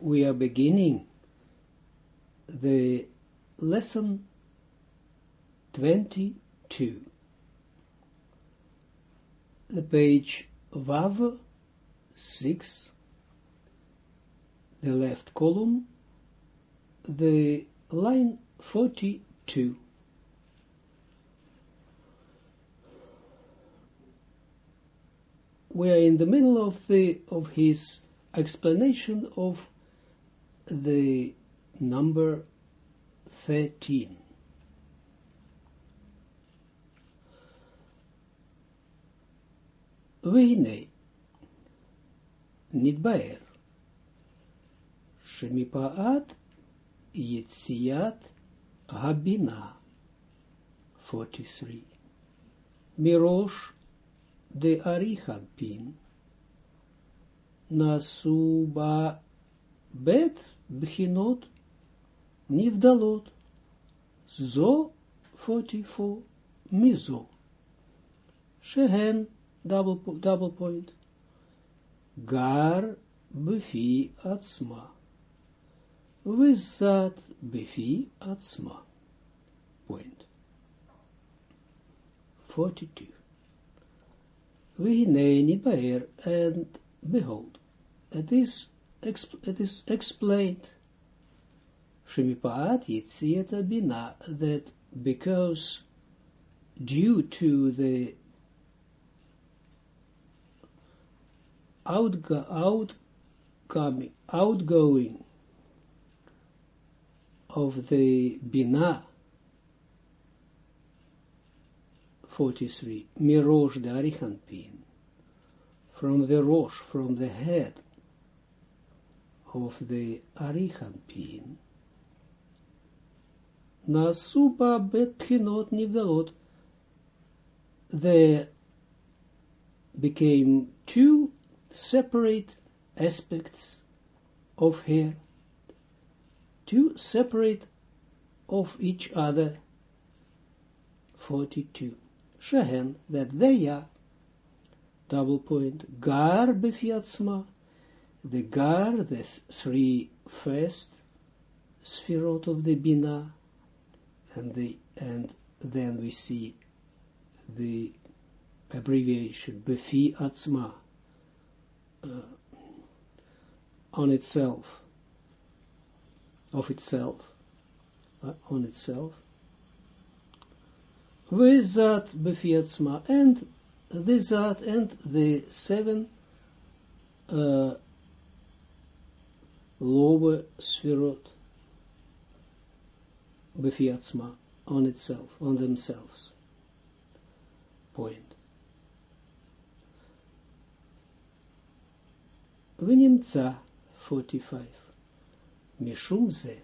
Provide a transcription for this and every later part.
we are beginning the lesson 22. The page Vav 6, the left column, the line 42. We are in the middle of his explanation of the number 13. והנה, נתבהר, שמפאת יציאת הבינה, 43, מראש דאריכת פין, נעשו בה בית בחינות נבדלות, זו 44 מזו, שהן double point, גר בפי עצמה, וזאת בפי עצמה, point. 42. והנה נתבהר, and behold, it is explained, שמפאת יציאת הבינה, that because due to the outgoing of the Bina, 43, Mirosh the Arichanpin, from the Rosh, from the head of the Arichanpin, Nasuba bet Pchinot Nivdalot, there became two separate aspects of her, two separate of each other, 42. Shehen, that they are, double point, gar befiatzma, the gar, the three first sphirot of the Bina, and then we see the abbreviation, befi atzma, on itself, of itself, on itself, with that befi atzma, and this that, and the seven lower sphirot, befi atzma, on itself, on themselves, point. ונמצא 45 משום זה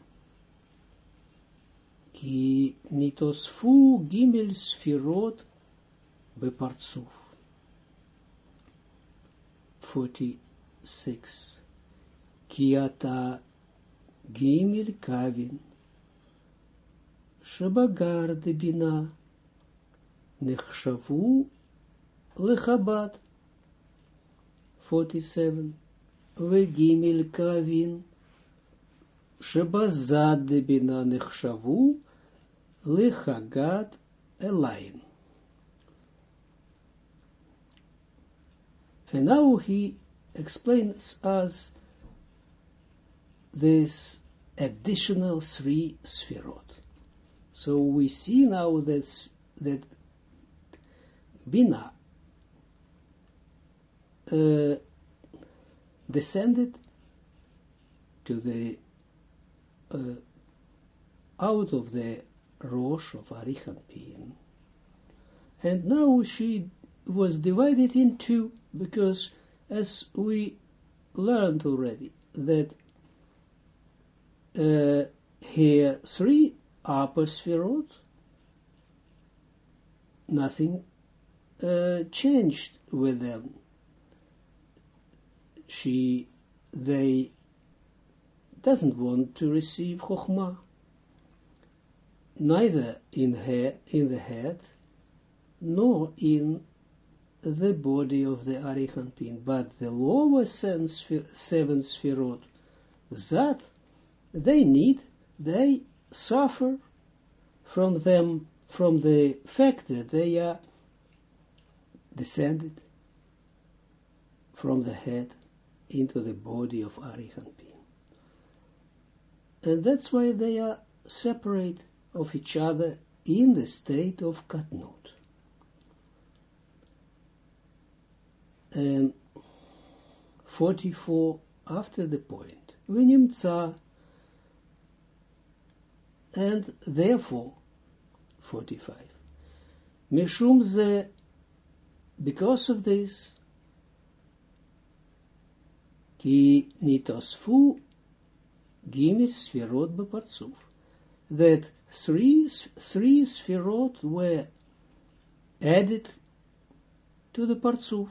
כי נתוספו ג' ספירות בפרצוף 46 כי אתה ג' קווין שבגר דבינה נחשבו לחב"ד 47 וגימל קווין שבזד דבינה נחשבו לחגת אליין. And now he explains us this additional three sphirot. So we see now that Bina descended to the out of the Rosh of Arichanpin, and now she was divided in two, because as we learned already that here three upper sphirot, nothing changed with them. They doesn't want to receive Chokhmah, neither in the head, nor in the body of the Arichanpin, but the lower seven sphirot, Zat, they suffer from the fact that they are descended from the head into the body of Arihanpin. And that's why they are separate of each other in the state of Katnut. And 44 after the point. V'nimtza, and therefore, 45. Mishum ze, because of this, ki nitosfu gimel sfirot bepartzuf, that three sfirot were added to the partzuf,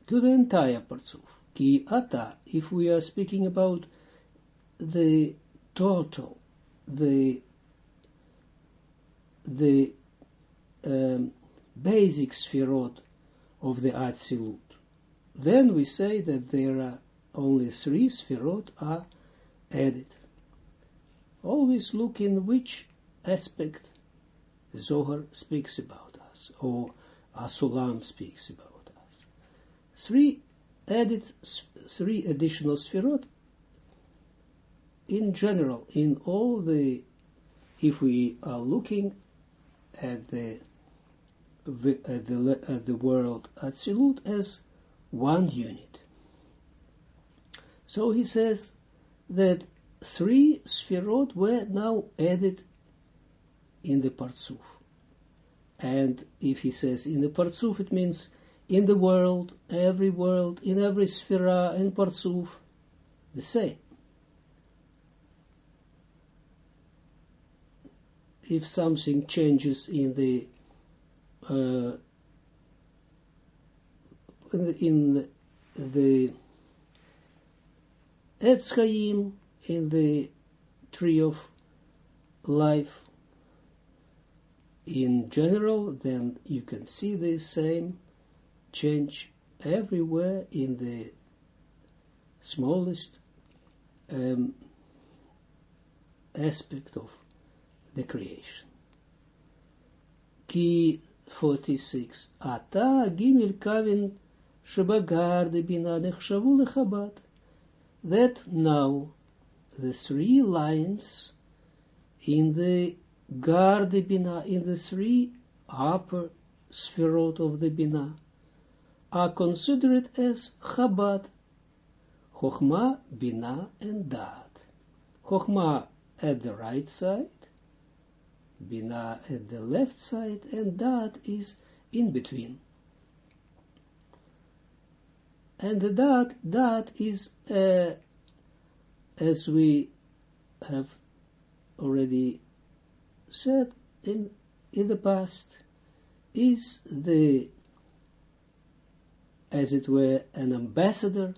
to the entire partzuf. Ki ata, if we are speaking about the total, the basic sfirot of the Atzilut, then we say that there are only 3 sfirot are added. Always look in which aspect the Zohar speaks about us, or Asulam speaks about us. 3 additional sfirot in general, in all the, if we are looking at the world Atzilut as one unit. So he says that 3 sfirot were now added in the Partzuf. And if he says in the Partzuf, it means in the world, in every sfira and Partzuf, the same. If something changes in the Etz Chaim, in the tree of life in general, then you can see the same change everywhere in the smallest aspect of the creation. Ki 46. Ata gimel kavin shebagar de bina nechshavu lechabad. That now the 3 lines in the gar de bina, in the 3 upper sfirot of the bina, are considered as Chabad, Chochma, Bina, and Daat. Chochma at the right side, Bina at the left side, and Daat is in between. And the Daat is, as we have already said in the past, is the, as it were, an ambassador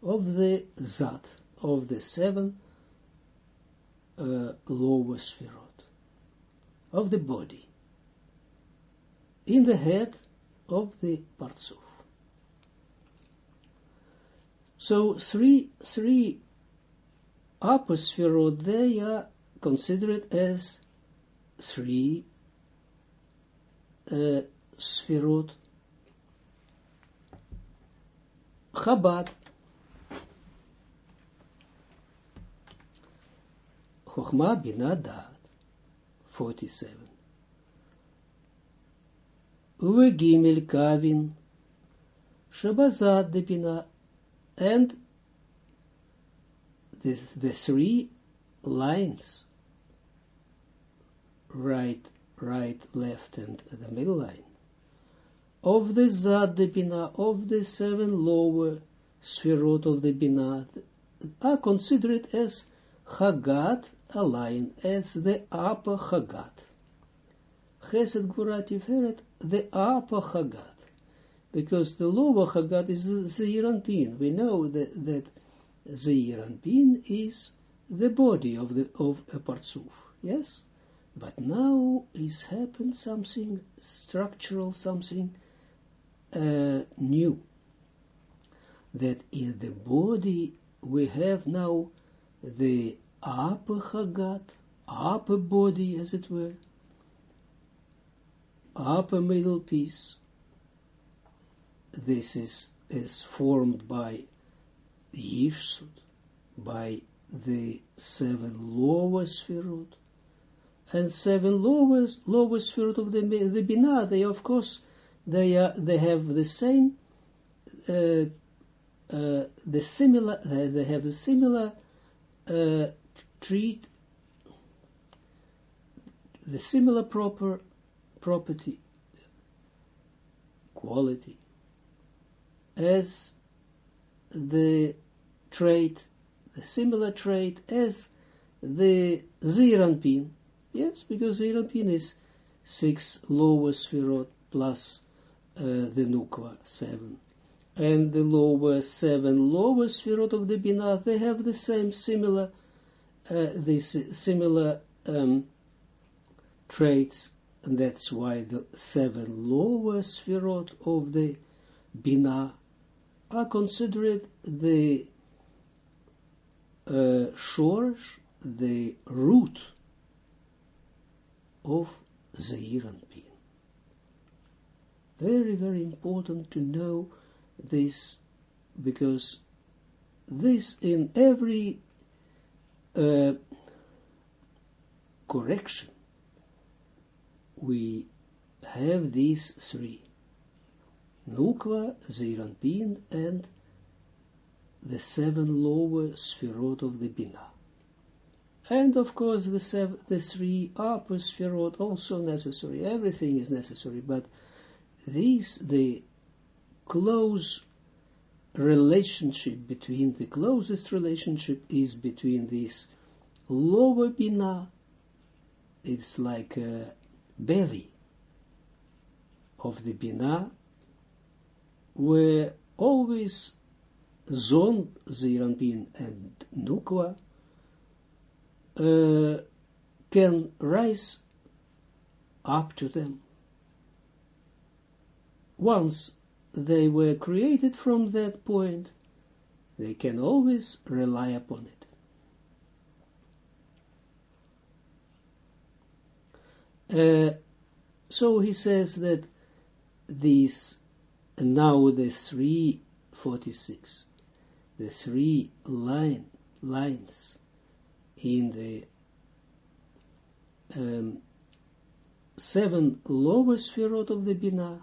of the Zat, of the 7 lower sfirot, of the body, in the head of the Partzuf. So 3 upper sfirot, they are considered as 3 sfirot Chabad, Chochma, Bina, Daat. 47. Gimel Kavin Shabazat de Bina, and the 3 lines, right, left, and the middle line, of the Zad de Bina, of the 7 lower sfirot of the Bina, are considered as Chagat, a line, as the upper Chagat. Chesed Gvura Tiferet, the upper Chagat. Because the lower Chagat is Zeir Anpin. We know that Zeir Anpin is the body of a Partzuf. Yes? But now is happened something structural, something new. that in the body we have now the upper Hagat, upper body as it were, upper middle piece. This is formed by Yishsut, by the 7 lower Sfirot, and 7 lower Sfirot of the Binah. They, of course, they have the same, they have the similar treat, the similar property, quality, as the trait, the similar trait as the Zeranpin. Yes, because Zeranpin is 6 lower Sfirot plus the Nukva, 7. And the lower 7 lower Sfirot of the Binah, they have the same similar traits, and that's why the 7 lower Sfirot of the Binah are considered the shorsh, the root of Zeranpin. Very, very important to know this, because this in every correction we have these 3: Nukva, Zeranpin, and the 7 lower Sfirot of the Binah. And of course the 3 upper Sfirot also necessary. Everything is necessary, but the close relationship between, the closest relationship is between this lower Binah. It's like a belly of the Binah, where always Zon, Zeranpin, and Nukva can rise up to them. Once they were created from that point, they can always rely upon it. So he says that these, now the 346, the 3 lines in the 7 lower Sfirot of the Binah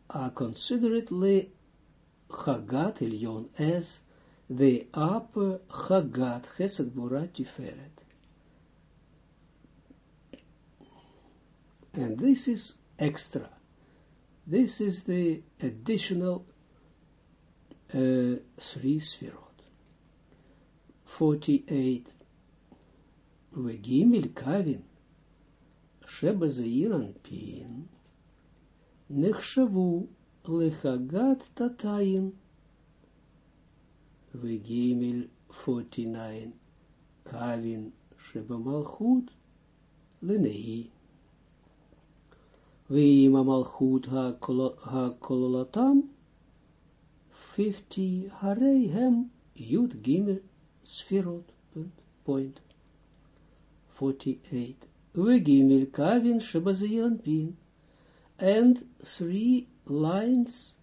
are considered le Chagat Elyon, as the upper Chagat, Chesed Gvura Tiferet. And this is extra. This is the additional 3 Sfirot. 48. Vegimel Kavin Sheba Zeranpin Nechshavu Lechagat Tatayin. Vegimel 49. Kavin Sheba Malchut Lenei. Ve'ima Malchut HaKololatam 50. Harei Hem Yud Gimel Sfirot. Point 48. Vegimel Kavin Sheba Zeranpin, and 3 lines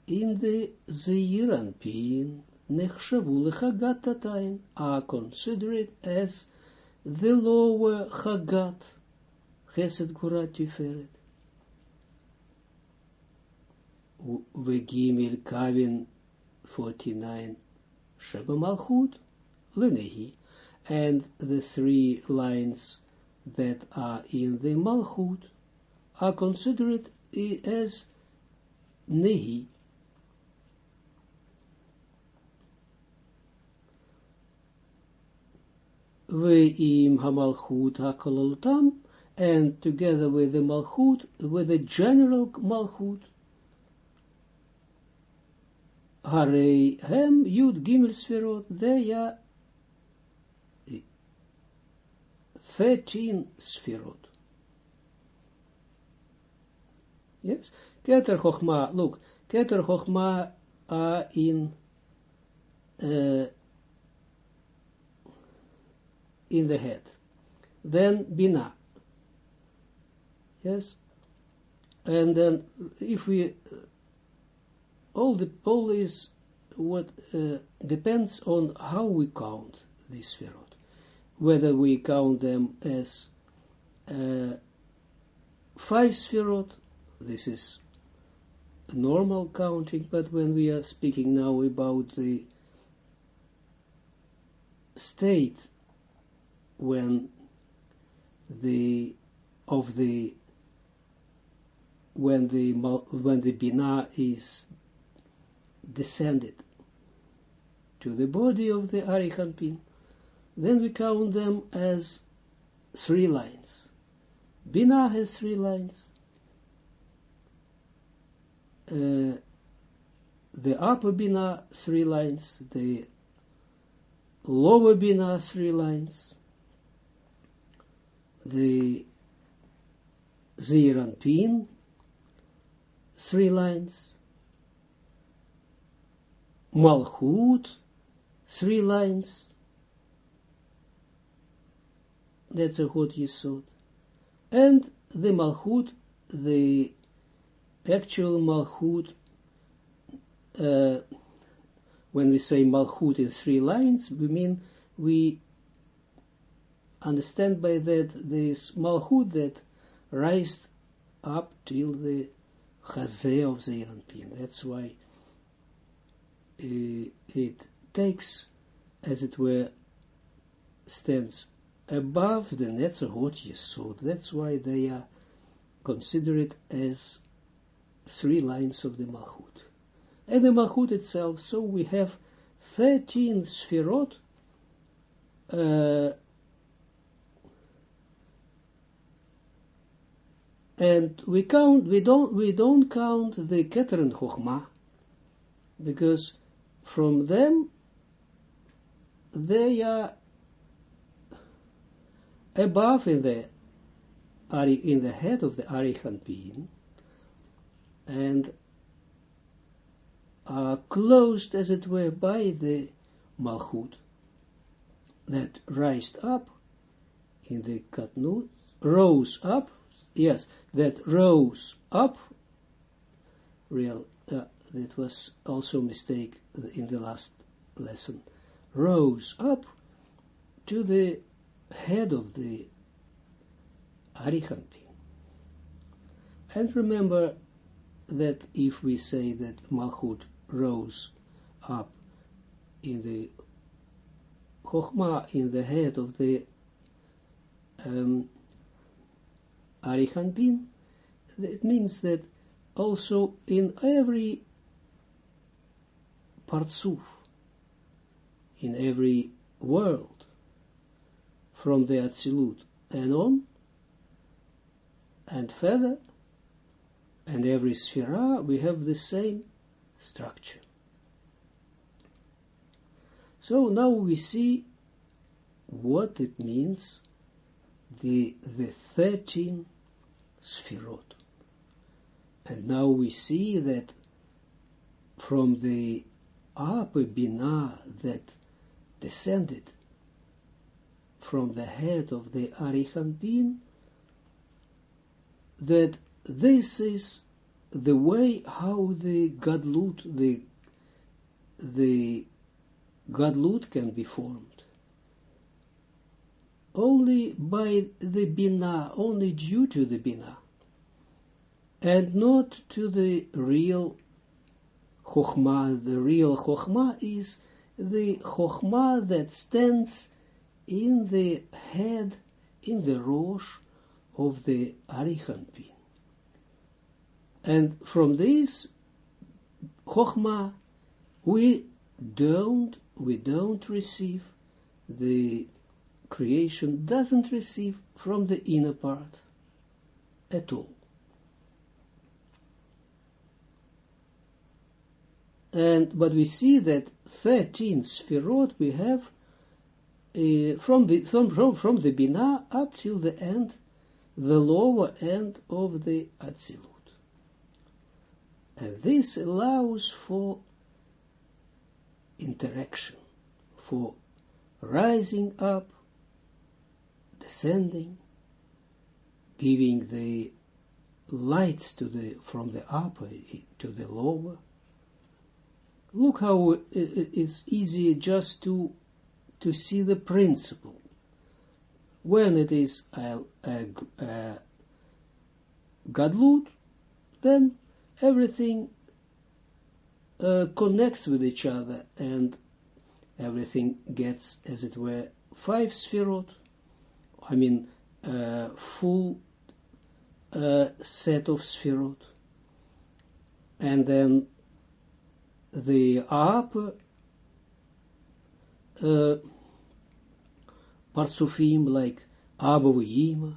in the Zeranpin Nechshavu Lechagat Tatayin are considered as the lower Chagat, Chesed Gvura Tiferet. Vegimel Kavin 49 Sheba Malchut Lenehi, and the 3 lines that are in the Malchut are considered as Nehi. Ve'im HaMalchut HaKololatam, and together with the Malchut, with the general Malchut, Harei Hem Yud Gimel Sfirot, they are 13 Sfirot. Yes? Keter Chochma, look, Keter Chochma are in the head. Then Binah. Yes? And then if we, all is what depends on how we count these Sefirot. Whether we count them as 5 Sefirot, this is normal counting, but when we are speaking now about the state when the Binah is descended to the body of the Arichanpin, then we count them as 3 lines. Binah has 3 lines. The upper Binah 3 lines, the lower Binah 3 lines, the Zeranpin 3 lines, Malchut 3 lines. That's a Hod Yesod. And the Malchut, the actual Malchut, when we say Malchut in 3 lines, we understand by that this Malchut that rised up till the Chazeh of Zeranpin. That's why it takes, as it were, stands above the Netzachot Yesod. That's why they are considered as 3 lines of the Malchut. And the Malchut itself, so we have 13 Sefirot, and we don't count the Keter and Chochmah, because from them they are above in the head of the Arichanpin, and are closed, as it were, by the Malchut that rised up in the Katnut, rose up, yes, that rose up, that was also a mistake in the last lesson, rose up to the head of the Arichanpin. And remember that if we say that Malchut rose up in the Chochmah, in the head of the Arichanpin, it means that also in every Partsuf, in every world, from the Atzilut and on, and further, and every Sefirah, we have the same structure. So now we see what it means, the 13 Sefirot. And now we see that from the upper Binah that descended from the head of the Arichanpin, that this is the way how the Gadlut, the Gadlut can be formed. Only by the Binah, only due to the Binah, and not to the real Chochmah. The real Chochmah is the Chochmah that stands in the head, in the Rosh of the Arichanpin. And from this Chochmah, we don't receive, the creation doesn't receive from the inner part at all. But we see that 13 Sefirot we have from the Binah up till the end, the lower end of the Atzilut. And this allows for interaction, for rising up, descending, giving the lights from the upper to the lower. Look how it's easy just to see the principle. When it is a gadlut, then everything connects with each other, and everything gets, as it were, 5 sfirot. I mean, full set of sfirot, and then the upper partsufim like Abba v'Ima,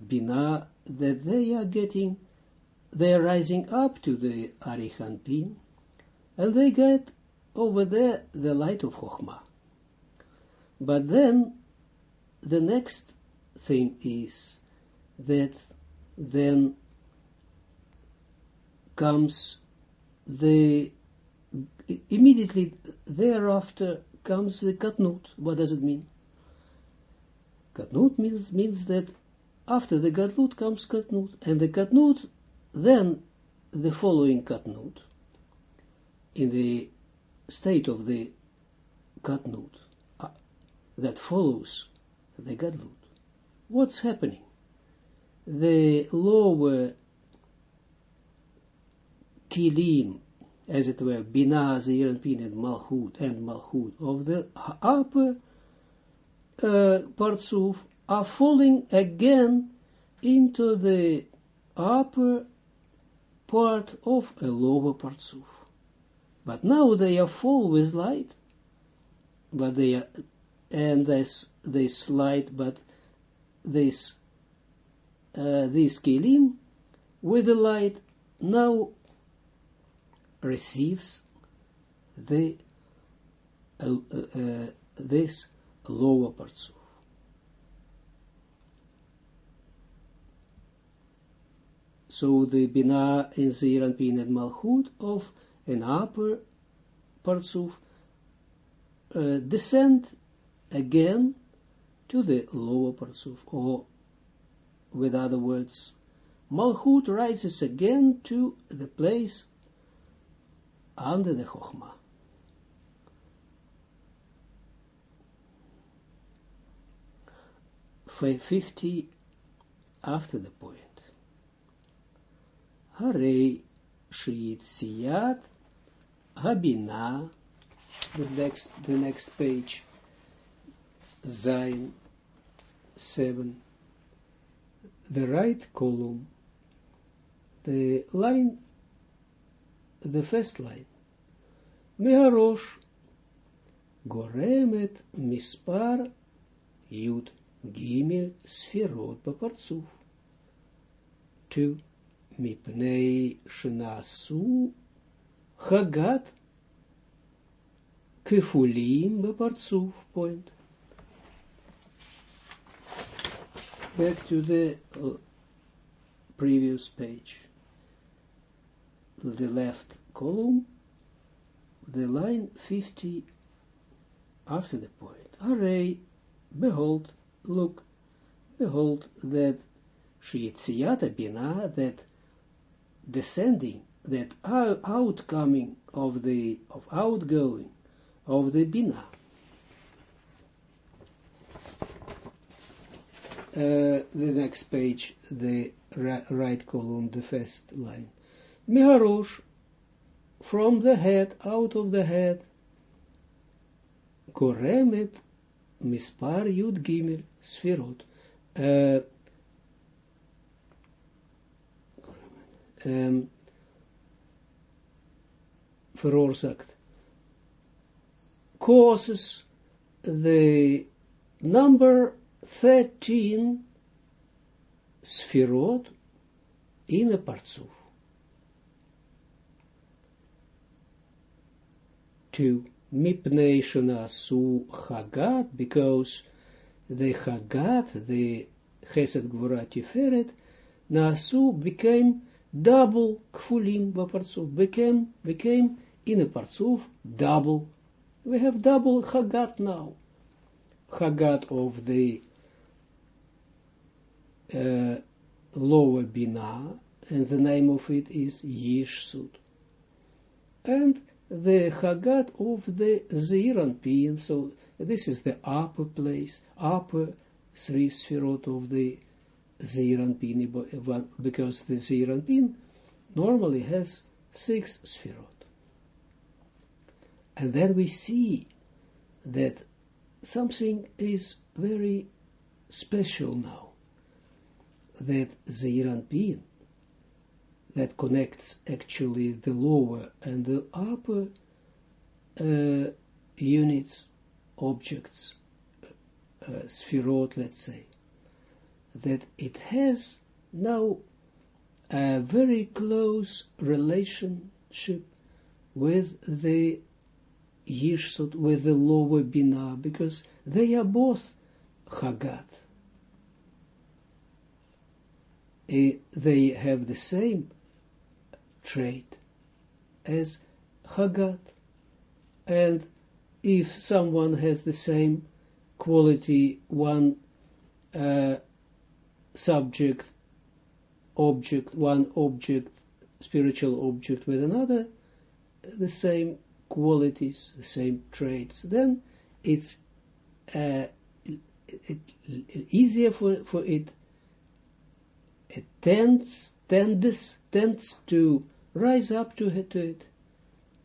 Bina, that they are rising up to the Arichanpin, and they get over there the light of Chokhmah. But then the next thing is that then comes immediately thereafter comes the Katnut. What does it mean? Katnut means that after the Gadlut comes Katnut, and the Katnut, then the following Katnut, in the state of the Katnut, that follows the Gadlut. What's happening? The lower Kilim, as it were, Bina, Zeranpin, and Malchut of the upper Partsuf are falling again into the upper part of a lower Partsuf. But now they are full with light, but they are, and this light, but these Kelim with the light now receives this lower Partsuf. So the Bina and Zeranpin and Malchut of an upper Partsuf descend again to the lower Partsuf, or with other words, Malchut rises again to the place under the Chokhmah. 50 after the point. Harei Shiyitziyat Habina, the next page, Zayin 7, the right column, the line, the first line, Meharosh Goremet Mispar Yud Gimel Sfirot Bapartsuf. 2. Mipnei Shnasu Chagat Kefulim Bapartsuf. Point. Back to the previous page. The left column, the line 50 after the point. Array, behold, look, behold that Shiyitziyat Bina, that descending, that outgoing of the Bina. The next page, the right column, the first line. Meharosh, from the head, out of the head. Koremet, Mispar Yud Gimel, Sfirot. Veroorzaakt. Causes the number 13 Sfirot in a Partsuf. 2. Mipnei shenasu Chagat, because the Chagat, the Chesed Gvura Tiferet, Nasu became double kfulim b'partzuf, became in a partzuf double. We have double chagat now. Chagat of the lower bina, and the name of it is Yishsut. And the chagat of the Zeir Anpin, so this is the upper place, upper three sferot of the Zeir Anpin, because the Zeir Anpin normally has 6 sferot. And then we see that something is very special now, that Zeir Anpin, that connects actually the lower and the upper units, objects, sferot, let's say, that it has now a very close relationship with the Yishsut, with the lower Bina, because they are both Chagat. They have the same trait as Chagat, and if someone has the same quality, one subject, object, one object, spiritual object with another, the same qualities, the same traits, then it's easier for it. It tends to rise up to it,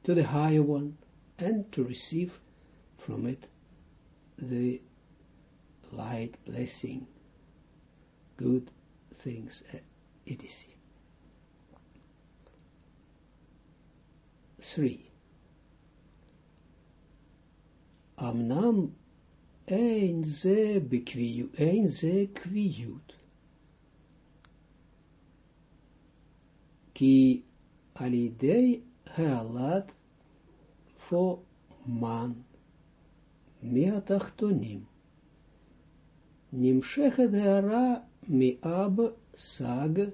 to the higher one, and to receive from it the light, blessing, good things, etc. 3. Amnam ein ze kviyut, ki alidei haalat for man miatachtonim, nimshechet hara miab sag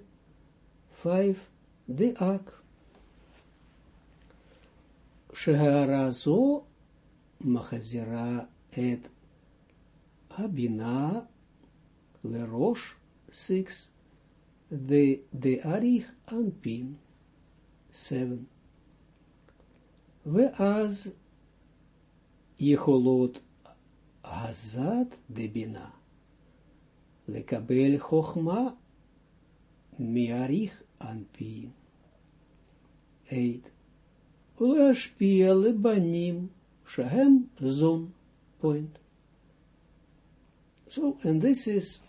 5 deak, shehara zo מחזירה את הבינה לראש 6, the אריך אנפין 7, ואז יכולות הזת דבינה לקבל חוכמה מאריך אנפין 8, ולהשפיע לבנים Shahem Zon point. So, and this is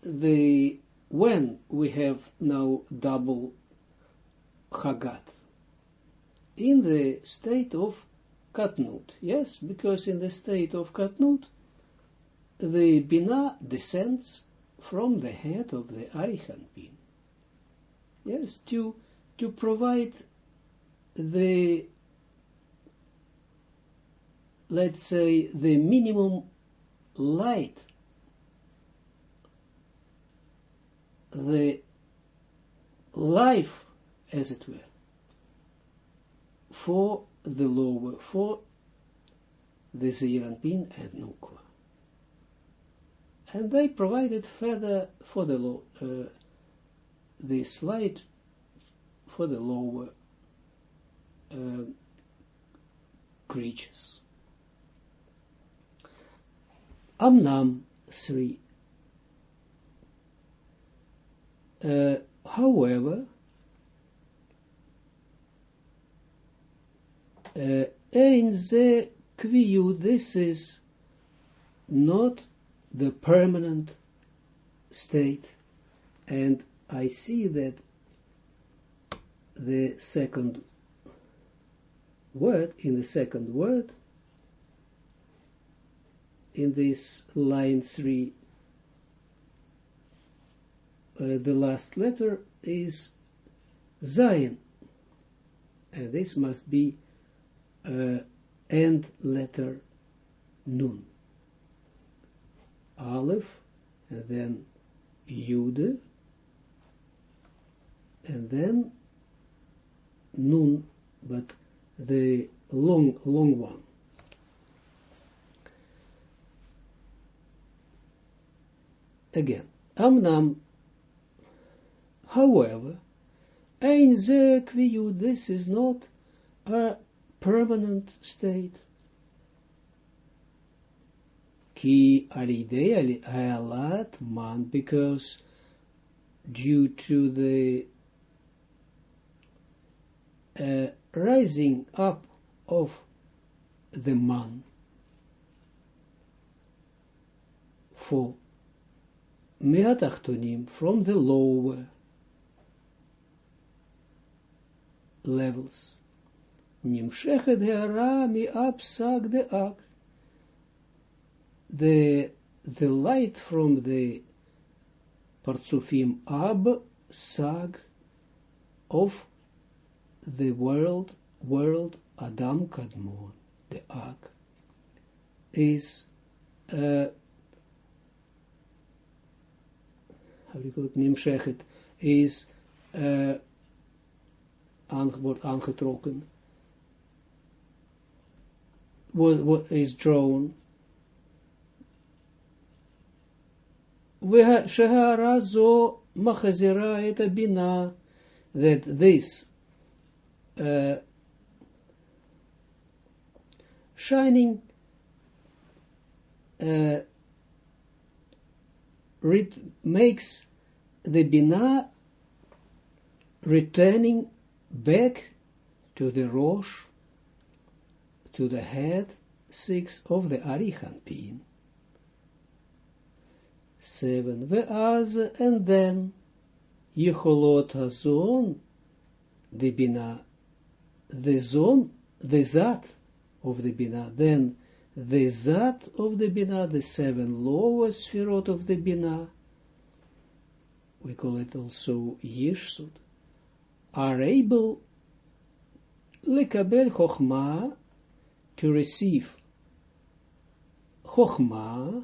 when we have now double Chagat. In the state of Katnut. Yes, because in the state of Katnut, the Bina descends from the head of the Arichanpin. Yes, to provide the, let's say, the minimum light, the life, as it were, for the lower, for the Zeranpin and Nukwa. And they provided further for the this light for the lower creatures. Amnam 3. However, ein ze kviyut, this is not the permanent state, and I see that the second word, in this line 3, the last letter is Zayin, and this must be end letter Nun. Aleph, and then Yude, and then Nun, but the long one. Again, Amnam, however, Ein ze kviyut, this is not a permanent state. Ki alidei alat man, because due to the rising up of the man for me'atachtonim, from the lower levels, nimshechet he'ara mi'ab sag de'ak, the light from the partsufim ab sag of the world Adam Kadmon, the Ak, is how do you call it? Nimshechet is wordt aangetrokken, what is drawn. Shehara zo machazira et bina, that this shining makes the bina returning back to the Rosh, to the head 6 of the Arichanpin. 7. Ve'az, and then Yecholot hazon, the bina, the zon, the zat of the bina, then the zat of the bina, the 7 lower sphirot of the bina, we call it also Yeshsud, are able lekabel chokhmah, to receive chokhmah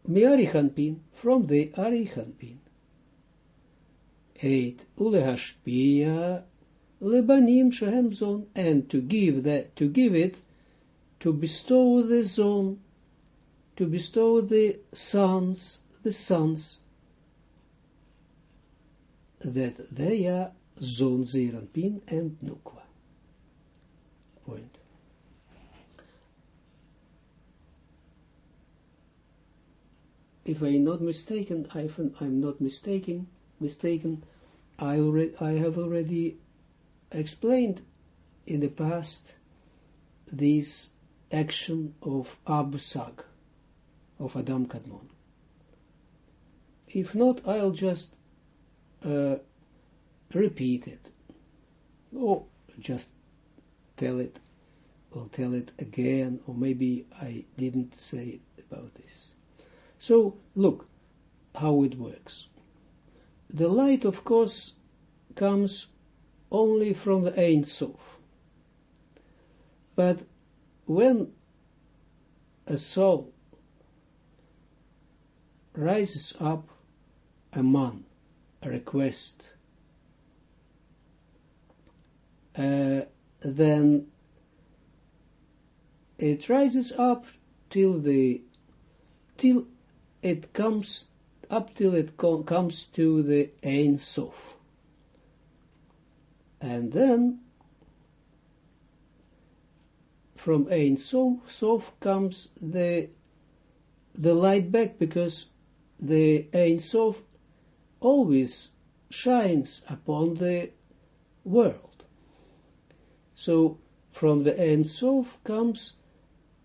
mi'arichanpin, from the arichanpin. 8. Ulehashpia lebanim shehem zon, and to give it, to bestow the zon, to bestow the sons, that they are zon, zeranpin, and nukwa. Point. If I'm not mistaken, I have already explained in the past this action of Absag, of Adam Kadmon. If not, I'll just repeat it, or just tell it again, or maybe I didn't say about this. So, look how it works. The light, of course, comes only from the Ein Sof. But when a soul rises up a man, a request, then it rises up till it comes to the Ein Sof. And then from Ein Sof comes the light back, because the Ein Sof always shines upon the world. So from the Ein Sof comes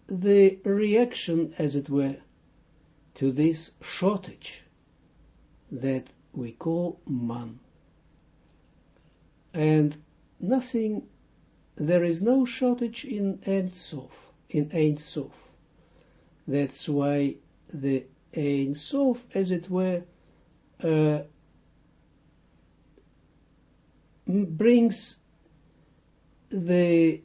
the reaction, as it were, to this shortage that we call man. And there is no shortage in Ein Sof. That's why the Ein Sof, as it were, brings that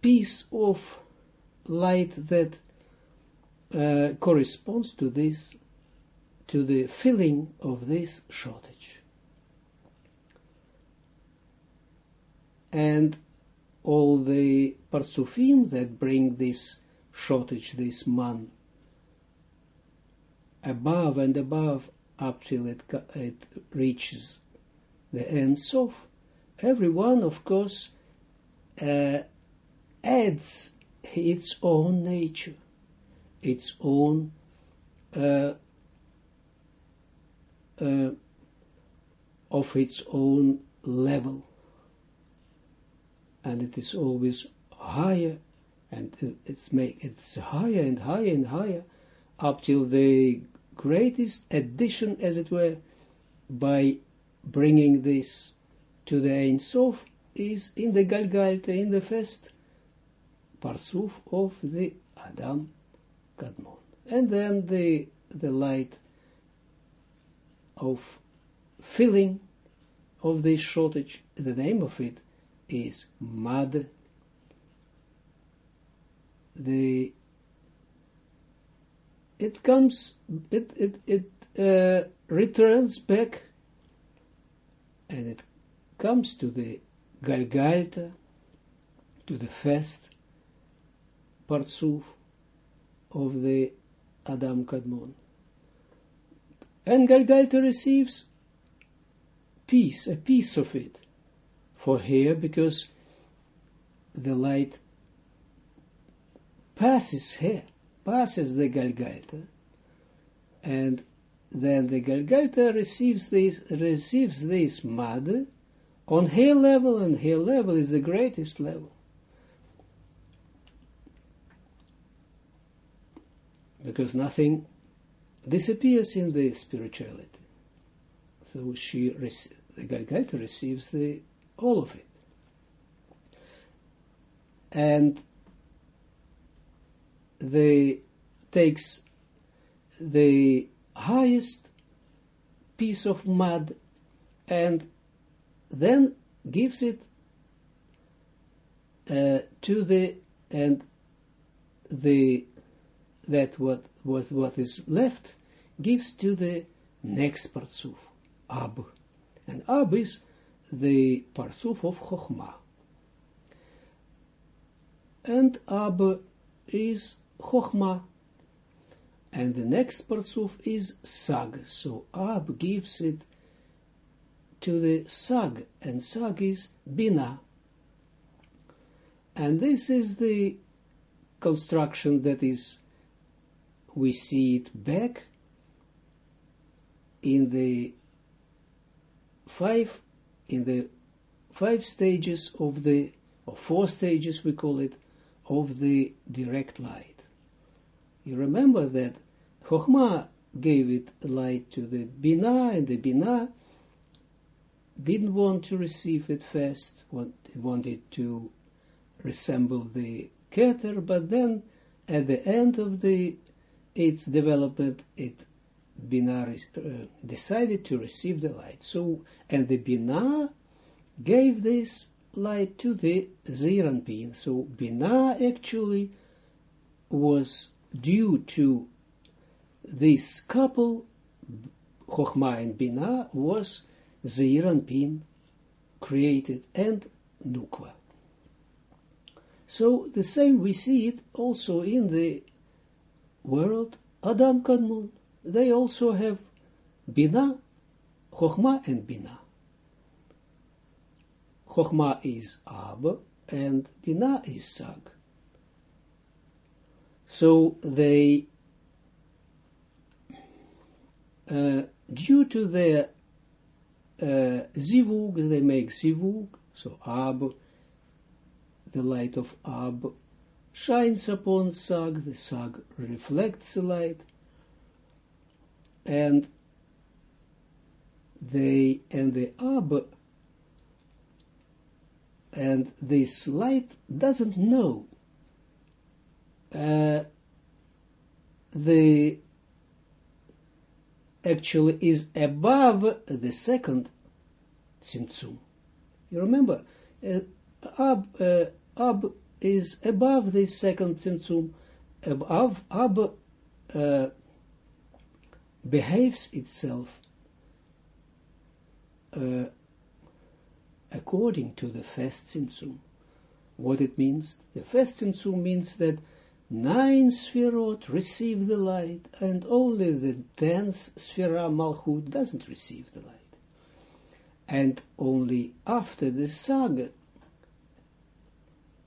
piece of light that corresponds to this, to the filling of this shortage. And all the parzufim that bring this shortage, this man, above and above up till it reaches the Ein Sof, everyone, of course, adds its own nature, its own of its own level, and it is always higher, and it's higher and higher and higher, up till the greatest addition, as it were, by bringing this to the Ein Sof, is in the Galgalta, in the first Parzuf of the Adam Kadmon. And then the light of filling of this shortage, the name of it is Mad. It returns back, and it comes to the Galgalta, to the first Parzuf of the Adam Kadmon. And Galgalta receives peace, a piece of it, for here, because the light passes here, passes the Galgalta, and then the Galgalta receives this mad on her level, and her level is the greatest level. Because nothing disappears in the spirituality. So the Galgalta receives all of it. And takes the highest piece of mud and then gives it what is left gives to the next Parzuf, Ab. And Ab is the Parzuf of Chochmah. And Ab is Chochmah. And the next Parzuf is Sag. So Ab gives it to the Sag, and Sag is Bina. And this is the construction that is, we see it back in the five stages of or 4 stages, we call it, of the direct light. You remember that Chochmah gave it light to the Bina, and the Bina didn't want to receive it first, wanted to resemble the Keter, but then at the end of its development, Bina decided to receive the light. So, and the Bina gave this light to the Zeir Anpin. So Bina actually was due to this couple, Chochmah and Bina, was Zeir Anpin created, and Nukwa. So the same we see it also in the world, Adam Kadmon. They also have Bina, Chochmah and Bina. Chochmah is Ab, and Bina is Sag. So they, due to their zivug, they make zivug. So Ab, the light of Ab, shines upon Sag. The Sag reflects the light, and the Ab, and this light doesn't know actually is above the second Tzimtzum. You remember, Ab is above the second Tzimtzum. Ab behaves itself according to the first Tzimtzum. What it means? The first Tzimtzum means that 9 Sfirot receive the light, and only the 10th Sfira Malchut doesn't receive the light. And only after the Saga,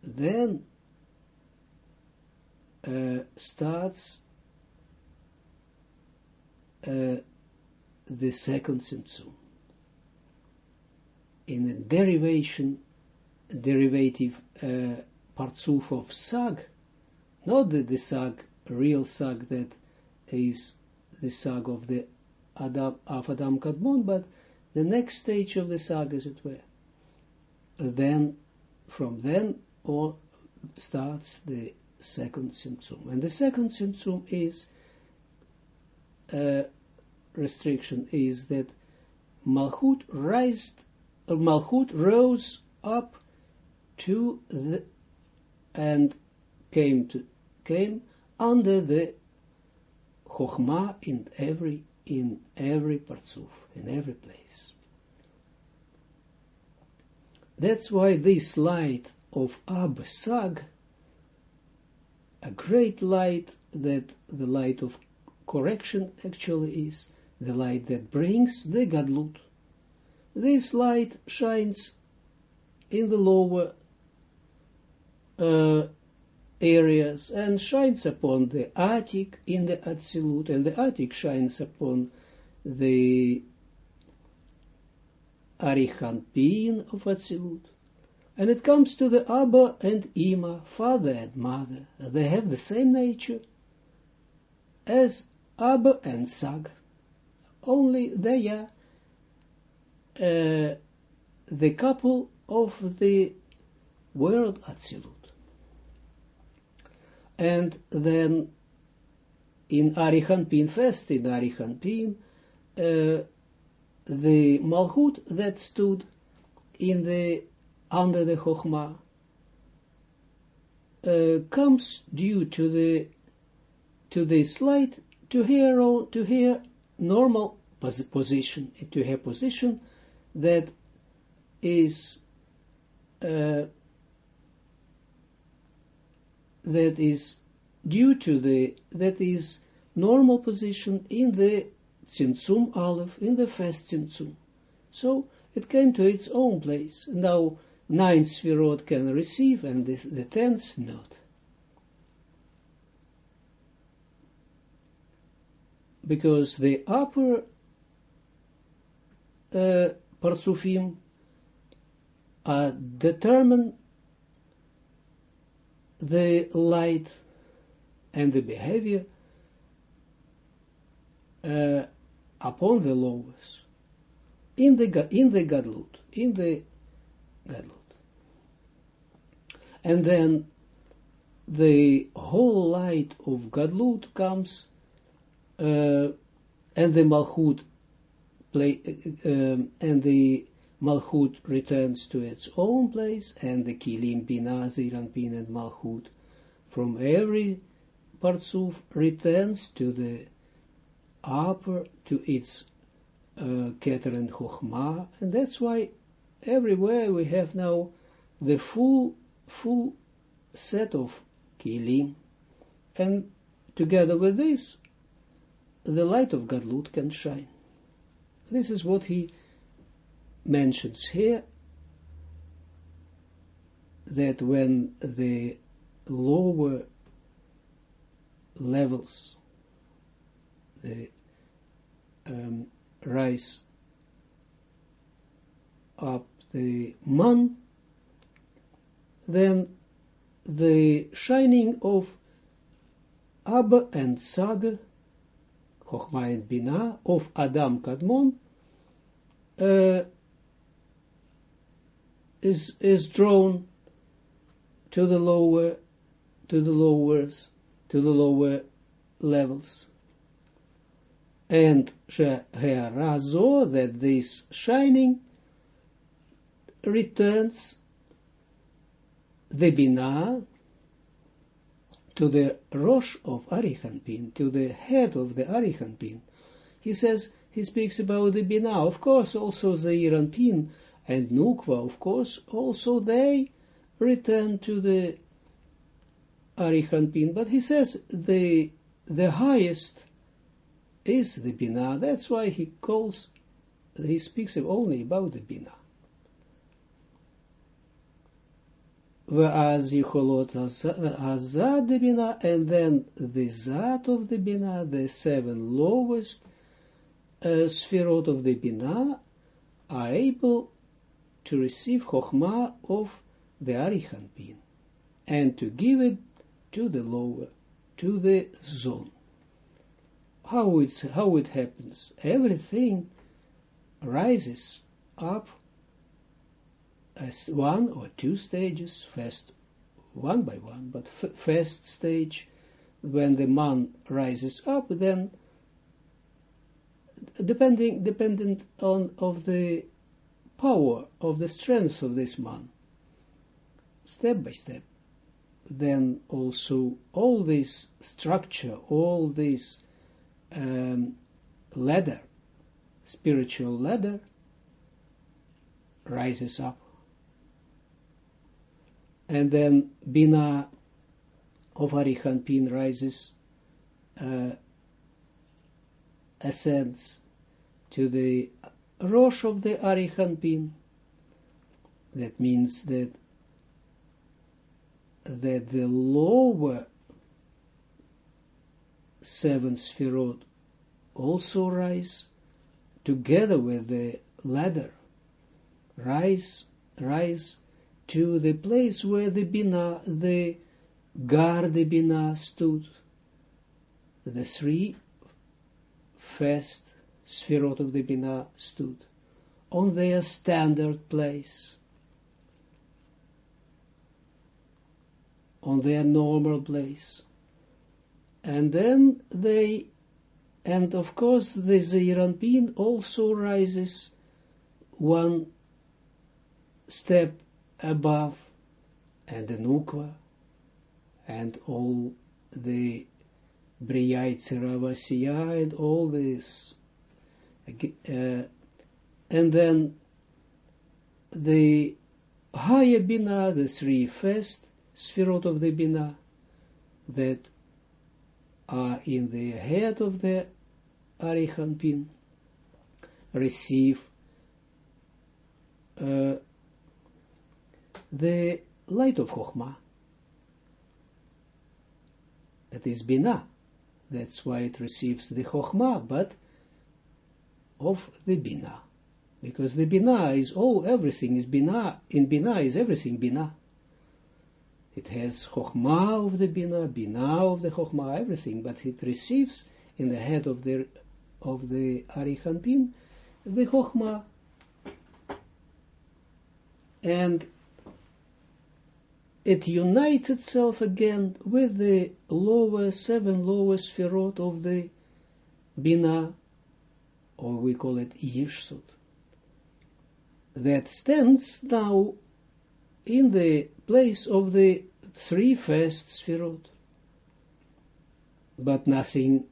then starts the second Tzimtzum. In a derivative Partzuf of Sag, not the Sag, real Sag that is the Sag of the Adam Kadmon, but the next stage of the Sag, as it were. Then, from then on, starts the second Tzimtzum. And the second Tzimtzum is, restriction is that Malchut rose up to the, and came under the Chokhmah in every Partzuf, in every place. That's why this light of Ab Sag, a great light, that the light of correction actually is, the light that brings the Gadlut. This light shines in the lower areas and shines upon the Atik in the Atzilut, and the Atik shines upon the Arichanpin of Atzilut. And it comes to the Abba and Ima, father and mother. They have the same nature as Abba and Sag. Only they are the couple of the world Atzilut. And then in Arichanpin, first in Arichanpin, the Malchut that stood in the under the Chokhmah comes due to this light to her normal position, to her position that is due to that is normal position in the Tzimtzum Aleph, in the first Tzimtzum. So it came to its own place. Now 9 Sfirot can receive, and the 10th not. Because the upper Partzufim determine the light and the behavior upon the lowers in the Gadlut, and then the whole light of Gadlut comes, and the Malchut returns to its own place, and the Kilim, Binah, Ziranpin, and Malchut from every Partzuf returns to the upper, to its Keter and Chokhmah, and that's why everywhere we have now the full set of Kilim, and together with this, the light of Gadlut can shine. This is what he mentions here, that when the lower levels rise up the Man, then the shining of Abba and Sag, Chokhmah and Binah, of Adam Kadmon, is drawn to the lower levels, and She'harazo, that this shining returns the Binah to the Rosh of Arichanpin, to the head of the Arichanpin. He says, he speaks about the Binah, of course, also the Iranpin and Nukva, of course, also they return to the Arichanpin, but he says the highest is the Binah. That's why he speaks only about the Binah. V'az yicholot hazad the Binah, and then the Zat of the Binah, the 7 lowest Sfirot of the Binah, are able to receive Chokhmah of the Arichanpin, and to give it to the lower, to the zone. How it happens? Everything rises up as 1 or 2 stages, first one by one, but first stage, when the man rises up, then dependent on of the power, of the strength of this man, step by step. Then also all this structure, all this ladder, spiritual ladder, rises up. And then Bina of Arichanpin rises, ascends to the Rosh of the Arichanpin. That means that the lower 7 Sfirot also rise together with the ladder, rise to the place where the Binah, the guard the Binah stood. The 3 first Sfirot of the Binah stood on their standard place, on their normal place. And then and of course the Zeranpin also rises 1 step above, and the Nukva, and all the Briyai Tsiravasiya, and all this, and then the higher Binah, the 3 first Sfirot of the Binah, that are in the head of the Arichanpin, receive the light of Chokhmah. That is Binah. That's why it receives the Chokhmah, but of the Binah. Because the Binah is everything is Binah. In Binah is everything Binah. It has Chokhmah of the Binah, Binah of the Chokhmah, everything, but it receives in the head of the Arichanpin the Chokhmah. And it unites itself again with the 7 lower Sfirot of the Binah, or we call it Yishsut, that stands now in the place of the 3 first Sfirot. But nothing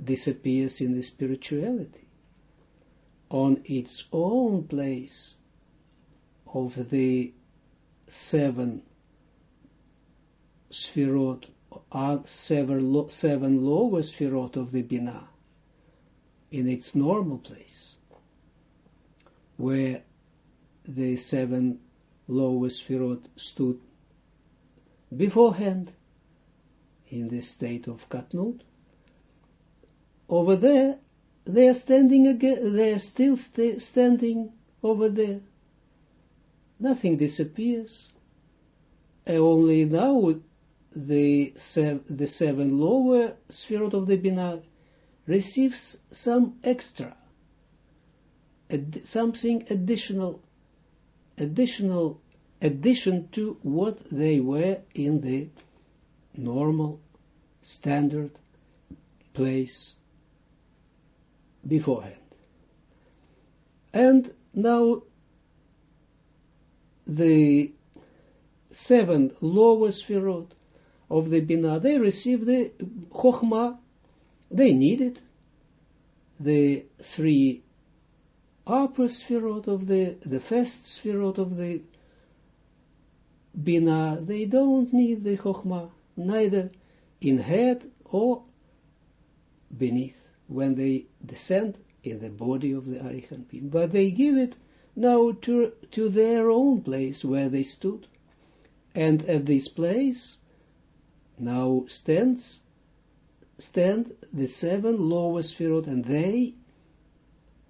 disappears in the spirituality. On its own place of the 7 Sfirot, 7 lower Sfirot of the Binah, in its normal place, where the 7 lower Sfirot stood beforehand in the state of Katnut. Over there, they are standing again, they are still standing over there. Nothing disappears. Only now the 7 lower Sfirot of the Binah receives some extra, something addition to what they were in the normal, standard place beforehand. And now the 7 lower Sfirot of the Binah, they receive the Chokhmah. They need it. The three upper Sfirot of the first Sfirot of the Binah, they don't need the Chokhmah, neither in head or beneath, when they descend in the body of the Arichanpin. But they give it now to their own place where they stood. And at this place now stand the seven lower Sfirot, and they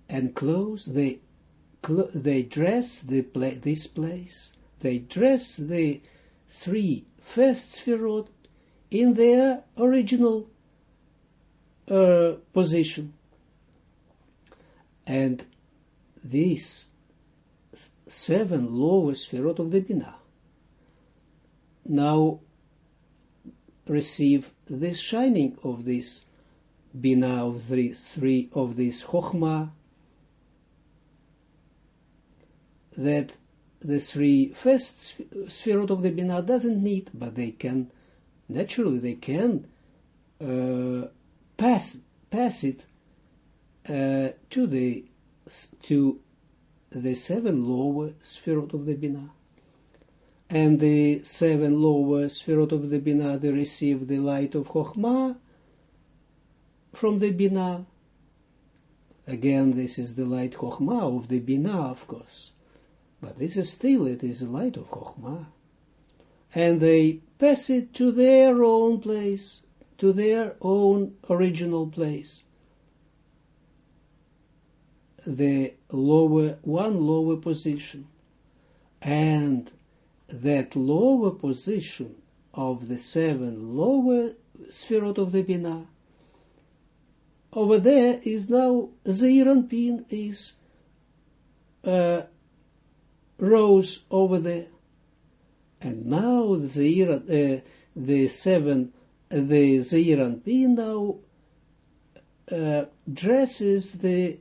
enclose, they dress this place. They dress the three first Sfirot in their original position. And these seven lower Sfirot of the Binah now receive this shining of this Binah of three of this Chokhmah that the three first Sfirot of the Binah doesn't need, but they can, naturally they can pass it to the seven lower Sfirot of the Binah. And the seven lower Sfirot of the Binah, they receive the light of Chokhmah from the Binah. Again, this is the light Chokhmah of the Binah, of course. But this is still, it is the light of Chokhmah. And they pass it to their own place, to their own original place. The one lower position. And that lower position of the seven lower Sfirot of the Binah, over there is now Zeir Anpin is rose over there, and now the Zeir Anpin now dresses the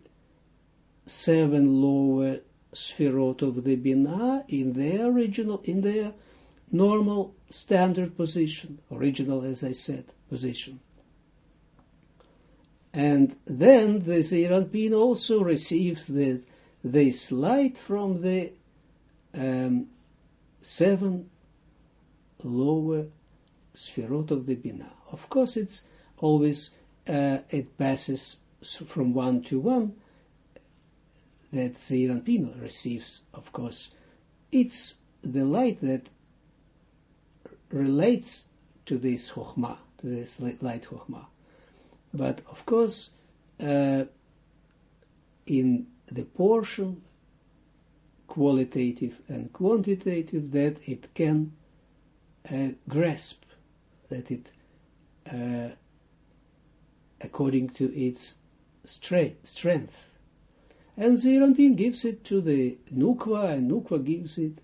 seven lower Sfirot of the Binah in their normal standard position, original, as I said, position. And then the Zeir Anpin also receives this light from the seven lower Sfirot of the Binah. Of course, it's always, it passes from one to one, that Zeir Anpin receives, of course. It's the light that relates to this Chokhmah, to this light Chokhmah. But, of course, in the portion, qualitative and quantitative, that it can grasp, that it, according to its strength. And Zeir Anpin gives it to the Nukva, and Nukva gives it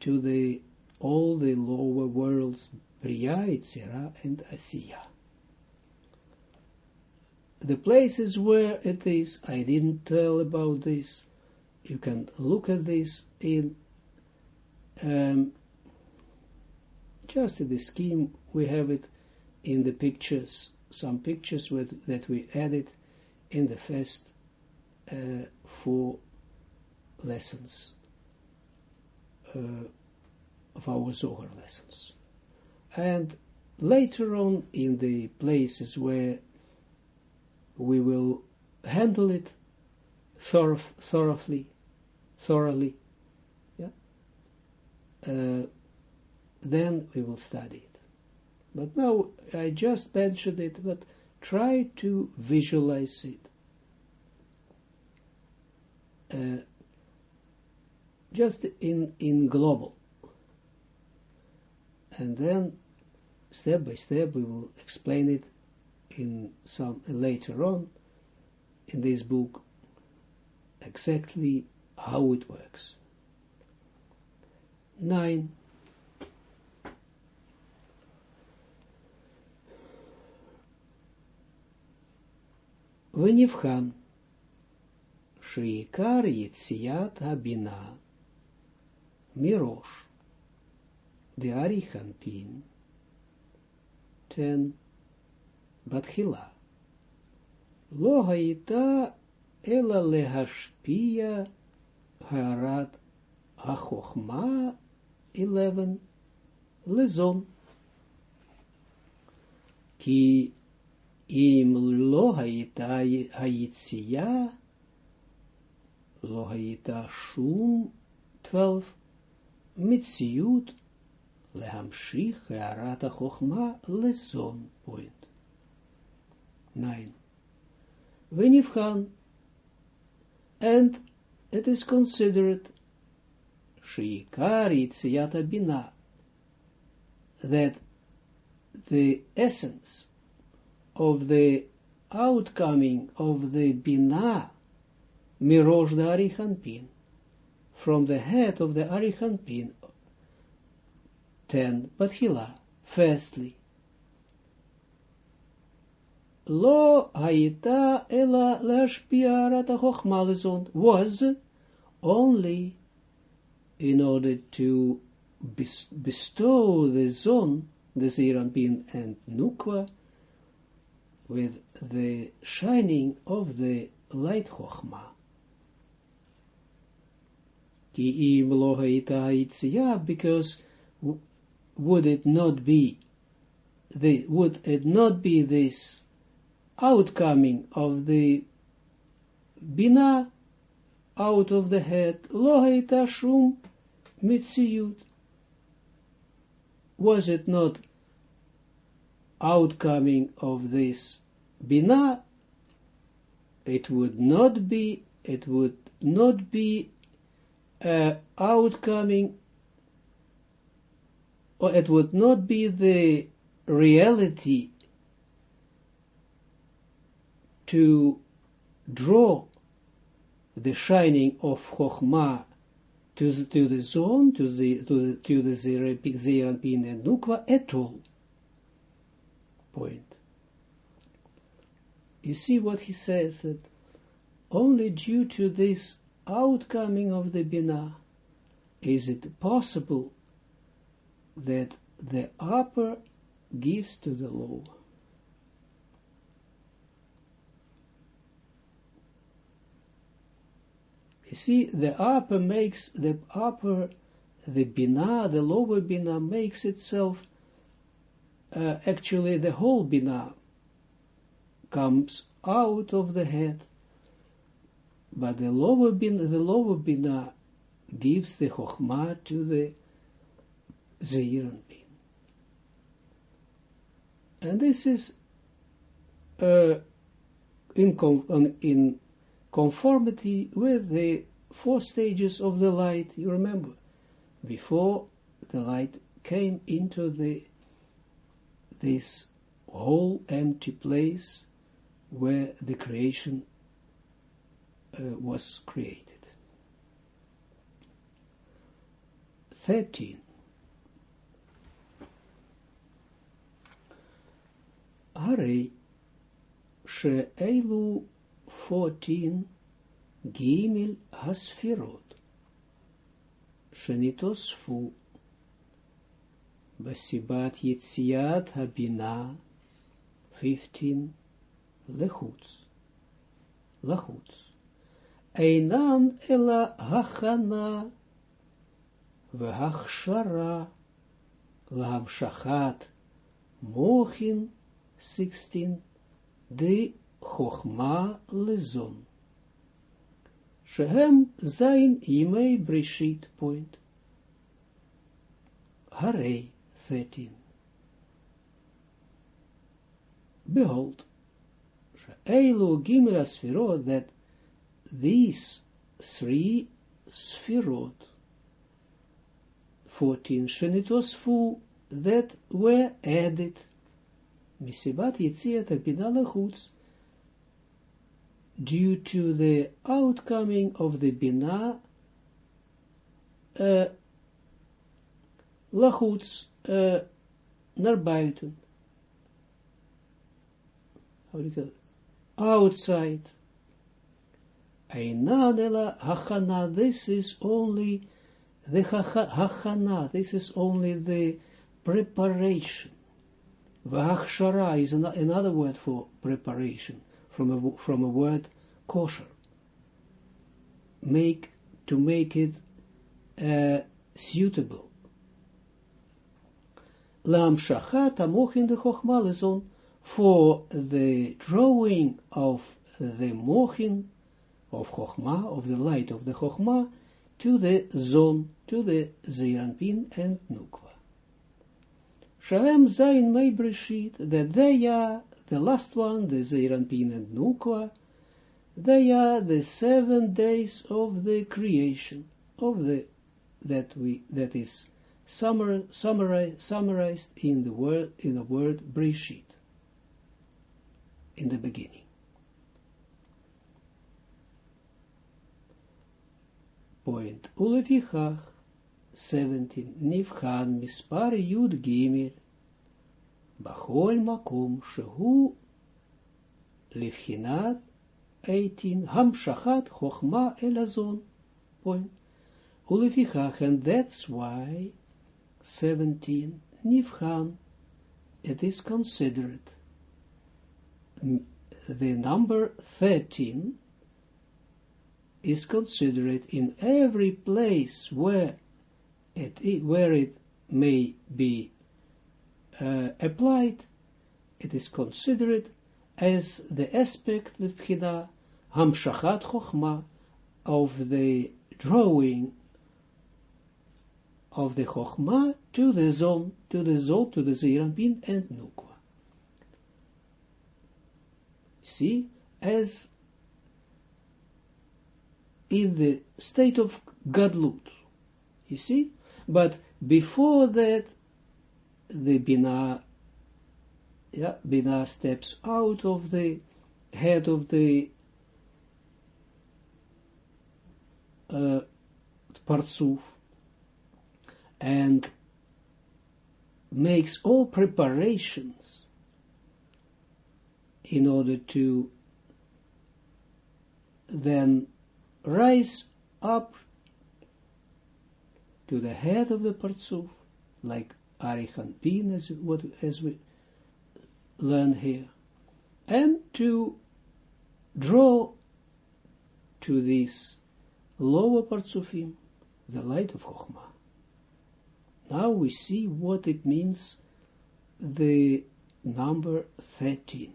to all the lower worlds, Bria, Yetzirah, and Asiya. The places where it is, I didn't tell about this. You can look at this in just in the scheme. We have it in the pictures, some pictures that we added in the first 4 lessons of our Zohar lessons. And later on, in the places where we will handle it thoroughly, yeah, then we will study it. But now I just mentioned it, but try to visualize it. Just in global, and then step by step we will explain it in some later on in this book exactly how it works. 9. ונבחן שעיקר יציאת הבינה מראש דאריך אנפין 10, Batchila. Lo hayita ela lehashpia harat hachochma 11 lezon. Ki im lo hayita hayitzia lo hayita shum 12 mitziut lehamshich harat hachochma lezon. Point 9. Venifhan, and it is considered Sheikari Tziyata Bina, that the essence of the outcoming of the Bina, Mirosh the Arichanpin, from the head of the Arichanpin, 10, Batchila, firstly, Lo hayita ela lashpia rata chochma lezon, was only in order to bestow the zon, the Zeranpin and Nukwa, with the shining of the light chochma. Ki im lo hayita yitzia, because would it not be this outcoming of the Bina out of the head, lo hayita shum mitziyut, was it not outcoming of this Bina, it would not be outcoming, or it would not be the reality to draw the shining of Chochmah to the zone, to the Zeranpin and Nukwa at all. Point. You see what he says, that only due to this outcoming of the Bina is it possible that the upper gives to the lower. You see, the Bina, the lower Bina makes itself, actually the whole Bina comes out of the head, but the lower Bina gives the Chochmah to the Zeranpin. And this is in conformity with the 4 stages of the light. You remember, before the light came into this whole empty place where the creation was created. 13. Harei she'elu 14 Gimel Hasfirot Shenitosfu Basibat Yitziat Habina 15 Lachutz Einan Ela Hachana V'Hachshara L'Hamshachat Mochin 16 De Chochma Lezon Shehem Zain Yimei Breshit. Point. Harei 13. Behold, She'elu Gimel Sfirot, that these 3 Sfirot, 14 Shenitosfu, that were added, Misibat Yitziat Bina Lachutz, due to the outcoming of the Bina Lachutz, naar buiten. How do you call it? Outside. Einadela Hachana, this is only the Hachana, this is only the preparation. V'achshara is another word for preparation, from a word kosher. To make it suitable. L'amshachat amochin de chokhmah lezon, for the drawing of the mochin of chokhmah, of the light of the chokhmah, to the zon, to the zeranpin and nukva. Sharem zayin mei breshit, that they are the last one, the zeranpin and nukva, they are the 7 days of the creation, that is summarized in the word breshit, in the beginning. Point. Ulefichach 17. Nivchan mispar Yud Gimel Bachol Makom Shehu Levchinat 18. Hamshachat Chochma Elazon. Point. Ulefichach, and that's why 17. Nivchan, it is considered. The number 13 is considered in every place where it may be applied. It is considered as the aspect of Bchina Hamshachat Chochma, of the drawing of the Chochma to the Zon, to the Zeranpin and Nukwa. See, as in the state of Gadlut, you see, but before that, the Binah steps out of the head of the Partsuf and makes all preparations in order to then rise up to the head of the Partsuf, like Arichan Pin, as we learn here, and to draw to this lower Partsufim the light of Chokhmah. Now we see what it means, the number 13,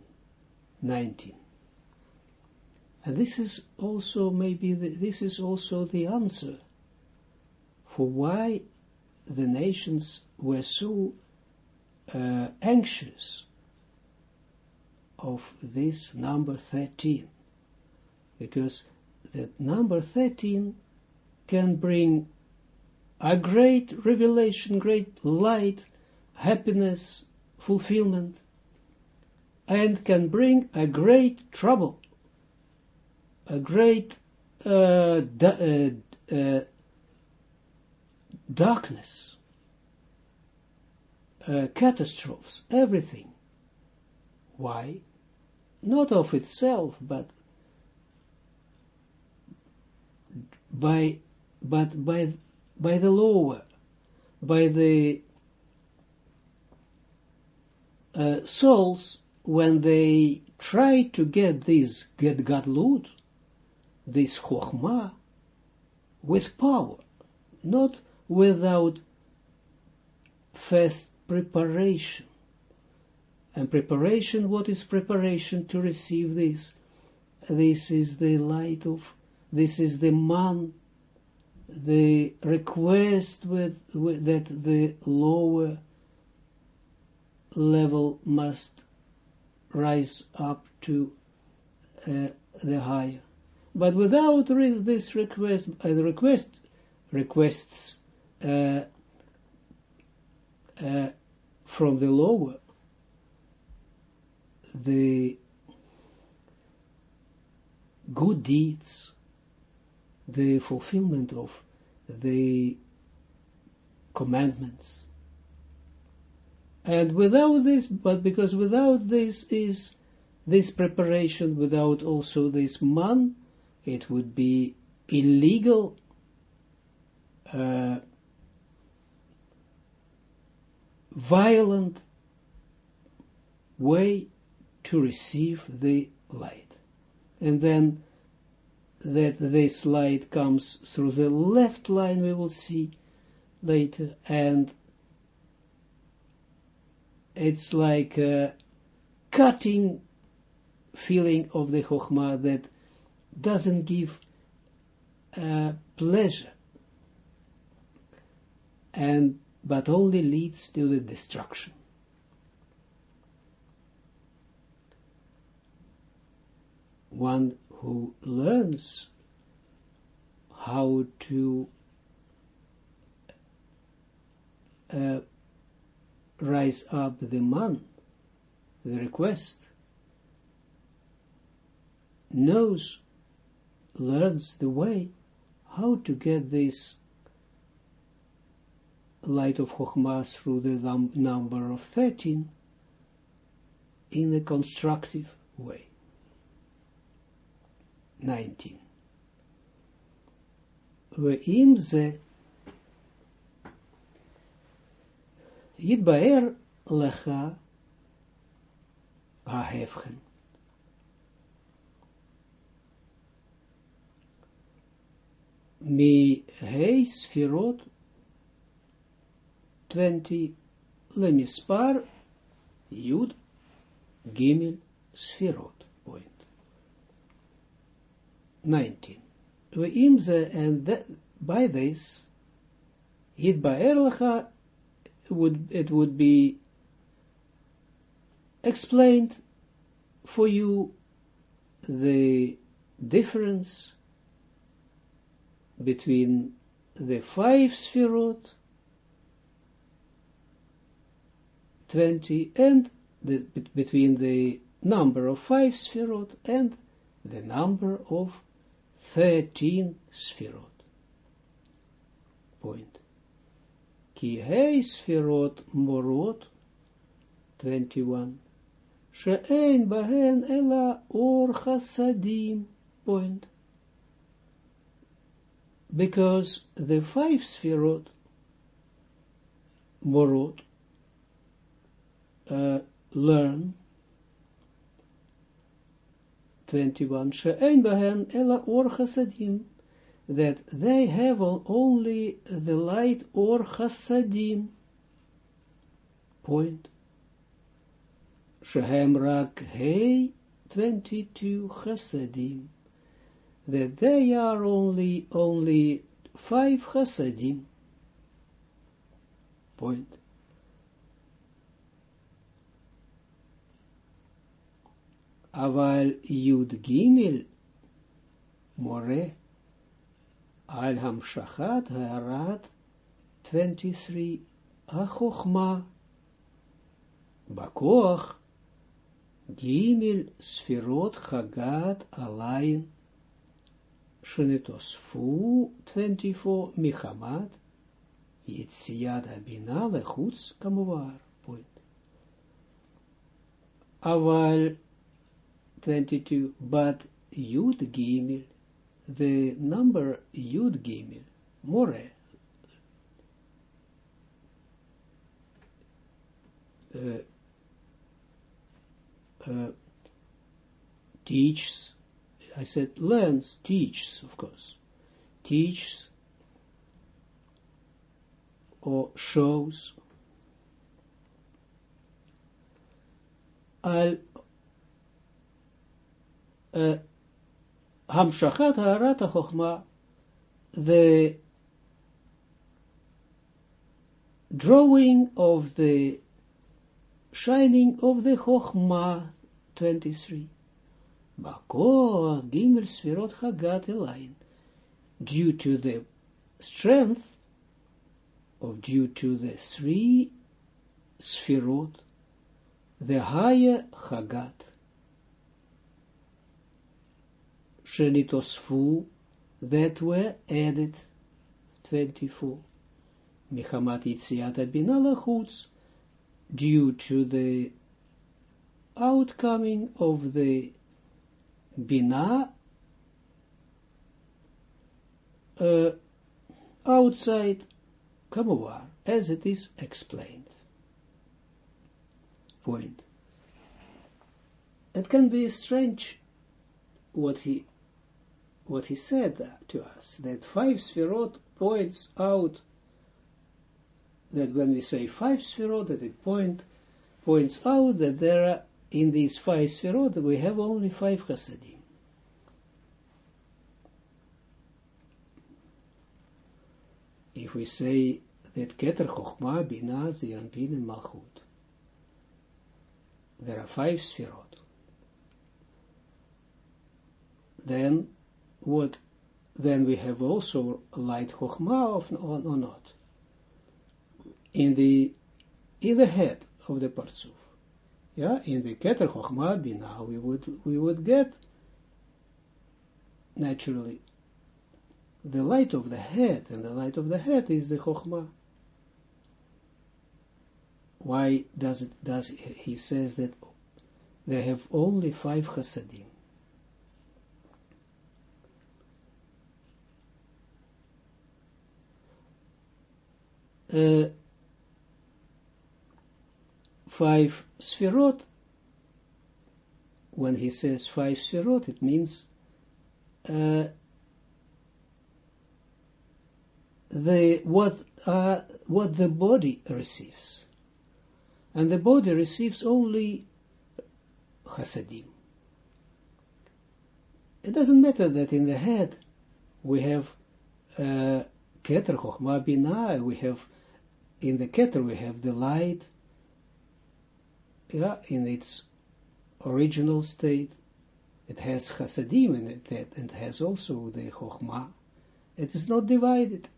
19. And this is also this is also the answer for why the nations were so anxious of this number 13, because that number 13 can bring a great revelation, great light, happiness, fulfillment, and can bring a great trouble, a great darkness, catastrophes, everything. Why? Not of itself, but by the lower, by the souls, when they try to get Gadlut, this Chokhmah, with power, not without fast preparation. And preparation, what is preparation to receive this? This is the light this is the man, the request that the lower level must rise up to the higher. But without this request, requests from the lower, the good deeds, the fulfillment of the commandments. And without this, but because without this is this preparation, without also this man, it would be illegal violent way to receive the light. And then that this light comes through the left line, we will see later, and it's like a cutting feeling of the Chokhmah that doesn't give pleasure, but only leads to the destruction. One who learns how to rise up the man, the request, learns the way how to get this light of Chokhmah through the number of 13 in a constructive way. 19. ואם זה יתבאר לך ההבחן. מהי ספירות 20 למספר י' ג' ספירות. Point. 19. ואם זה, and that, by this, יתבאר לך, it would be explained for you the difference between the 5 sfirot, 20, and between the number of 5 sfirot and the number of 13 sfirot. Point. Ki hei sfirot morot, 21, she'ein bahen ela or chasadim. Point. Because the 5 sfirot morot learn 21 she'ein bahen ela or chasadim, that they have only the light or chasadim. Point. Shehem rak hei 22 chasadim, that they are only 5 chasadim. Point. Aval Yud Gimel more al hamshachat ha'arat 23 ha'chokhma bakoach Gimel sfirot chagat alayin shenetosfu 24 michamat yitziat habina lechutz kamuvar. Point. Aval 22, but Yud Gimel, the number Yud Gimel, more, teaches, I said learns, teaches, of course, teaches or shows al Hamshachat ha'arat ha'chokhmah, the drawing of the shining of the Chokhmah, 23. Bako Gimel Sfirot Chagat Elayin, due to the strength due to the 3 Sfirot, the higher Chagat. Shenitosfu, that were added, 24. Michamat Yitziat Habina Lachutz, due to the outcoming of the Bina outside Kamuvar, as it is explained. Point. it can be strange what he said to us, that 5 Sfirot points out that when we say 5 Sfirot, that it points out that there are, in these 5 Sfirot, we have only 5 Chasadim. If we say that Keter, Chochmah, Binah, Zeir Anpin, and Malchut, there are 5 Sfirot, then we have also light Chochmah or not in the head of the Partzuf. Yeah, in the Keter Chochmah Binah we would get naturally the light of the head, and the light of the head is the Chochmah. Why does he says that they have only 5 Chasadim? 5 Sfirot, when he says 5 Sfirot, it means what the body receives. And the body receives only Chasadim. It doesn't matter that in the head we have Keter, Chochmah, Binah, we have, in the Keter we have the light, in its original state. It has Chasadim in it, and has also the Chochmah. It is not divided.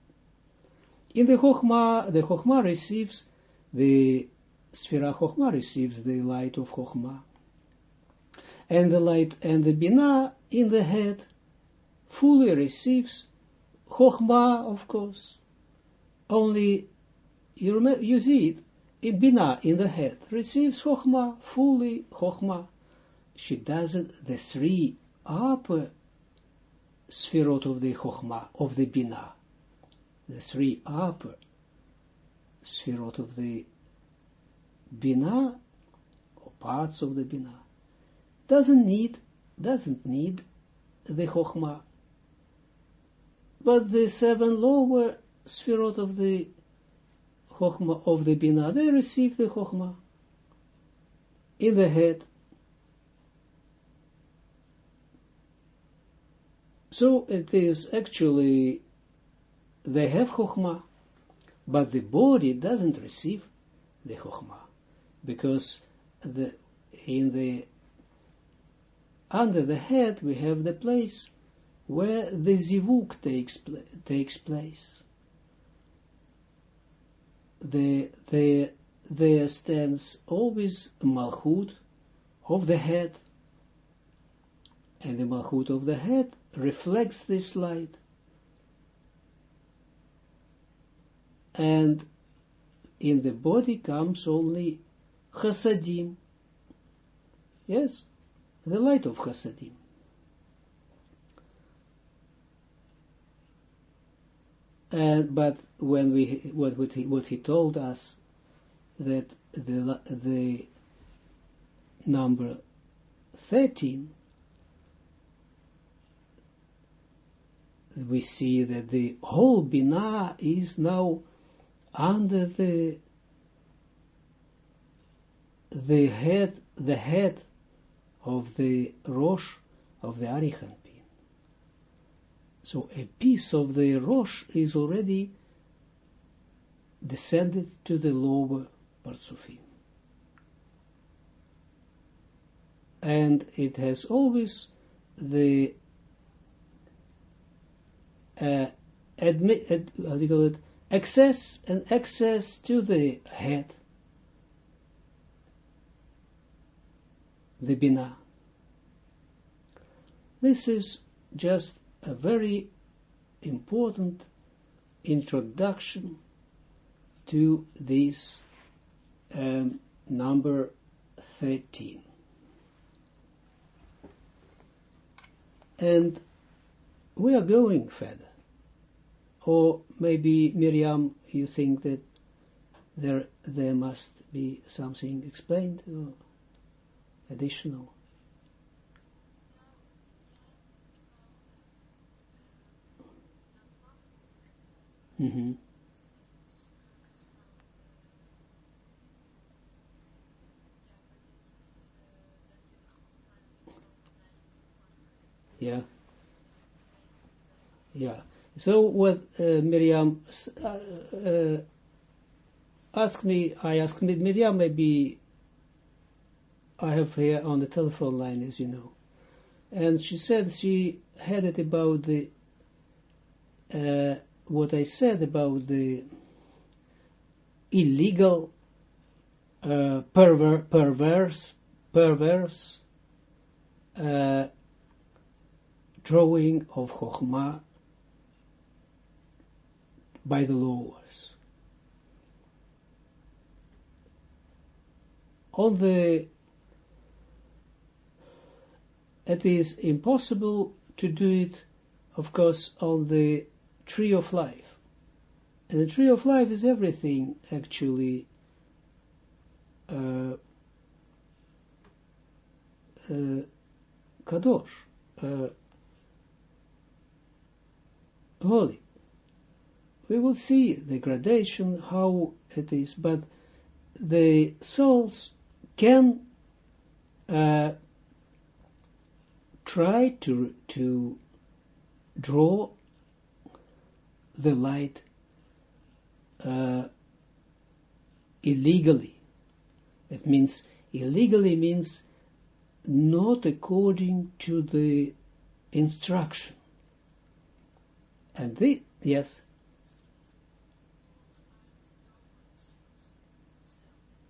In the Chochmah receives, the Sfira Chochmah receives the light of Chochmah. And the light and the Binah in the head fully receives Chochmah, of course. Only, you see it, in Binah in the head receives Chochmah, fully Chochmah. She doesn't, the 3 upper Sfirot of the Chochmah, of the Binah, the 3 upper Sfirot of the Binah, or parts of the Binah, doesn't need the Chochmah. But the 7 lower Sfirot of the Chochmah, of the Binah, they receive the Chochmah in the head. So it is actually, they have Chochmah, but the body doesn't receive the Chochmah, because under the head we have the place where the zivuk takes place. There stands always Malchut of the head, and the Malchut of the head reflects this light. And in the body comes only Chasadim. Yes, the light of Chasadim. But when what he told us, that the number 13, we see that the whole Binah is now under the head of the Rosh of the Arihanpin. So a piece of the Rosh is already descended to the lower Partzufim. And it has always the access to the head, the Binah. This is just a very important introduction to this number 13. And we are going further. Or maybe, Miriam, you think that there must be something explained or additional? Mm-hmm. Yeah, yeah. So what Miriam asked me, I asked me, Miriam, maybe I have here on the telephone line, as you know, and she said she had it about the what I said about the illegal, perverse uh, drawing of Chokhmah by the lowers. It is impossible to do it, of course, on the tree of life. And the tree of life is everything, actually, kadosh, holy. We will see the gradation, how it is, but the souls can try to draw the light illegally. It means, illegally means not according to the instruction. And yes.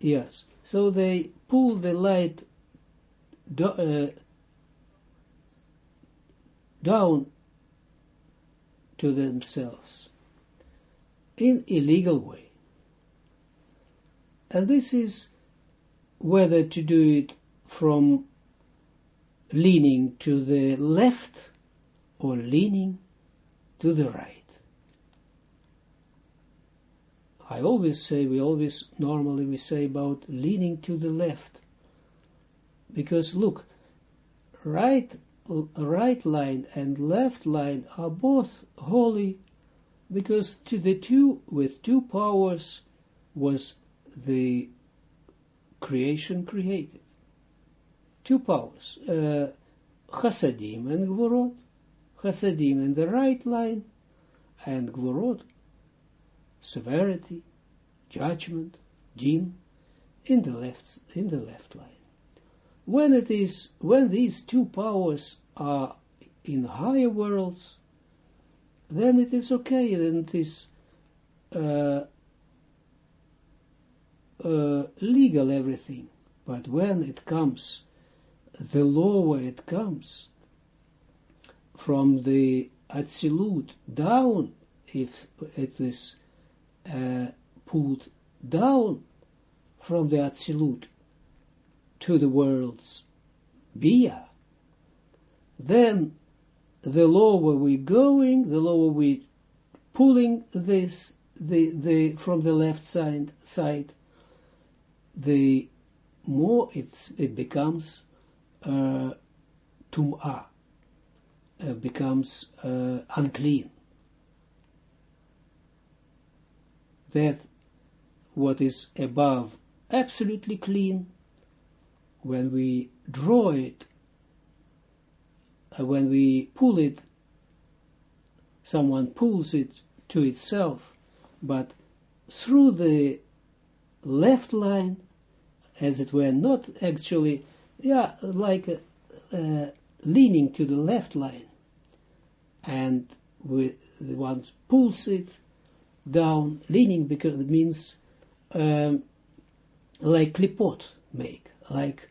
Yes, so they pull the light down to themselves in illegal way. And this is whether to do it from leaning to the left or leaning to the right. I always say, normally we say about leaning to the left. Because look, right line and left line are both holy, because to the two, with two powers was the creation created. Two powers, Chasadim and Gvurot. Chasadim in the right line, and Gvurot, severity, judgment, din, in the left line. When these two powers are in higher worlds, then it is okay, then it is legal, everything. But when it comes, the lower it comes, from the Atzilut down, if it is pulled down from the Atzilut to the world's Bia, then the lower we're going, the lower we pulling this, from the left side, the more it becomes tum'ah, becomes unclean. That what is above absolutely clean, when we draw it, when we pull it, someone pulls it to itself, but through the left line, as it were, not actually, like leaning to the left line, and the one pulls it down, leaning, because it means like klipot make, like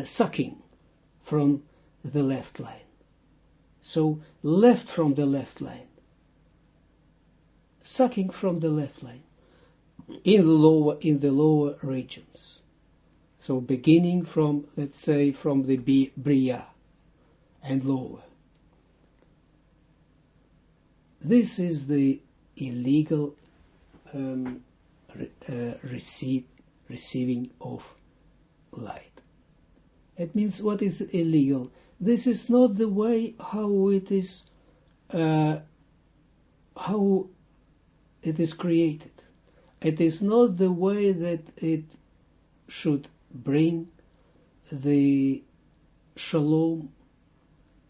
sucking from the left line. So left from the left line, sucking from the left line in the lower regions. So beginning from, let's say, from the Bria and lower. This is the illegal receiving of light. It means, what is illegal? This is not the way how it is, how it is created. It is not the way that it should bring the shalom,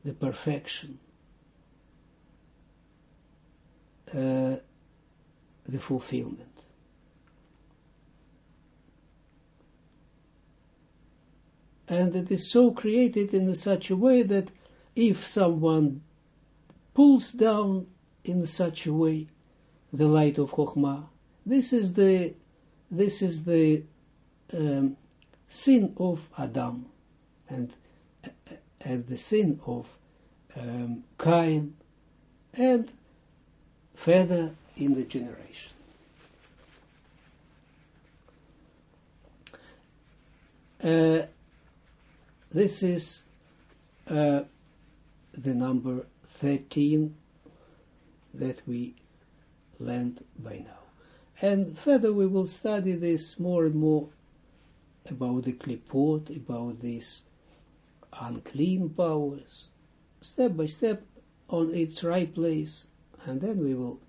the perfection, the fulfillment. And it is so created in such a way that if someone pulls down in such a way the light of Chokhmah, this is the sin of Adam and the sin of Cain, and further in the generation. This is the number 13 that we learned by now. And further we will study this more and more about the klipot, about these unclean powers, step by step on its right place, and then we will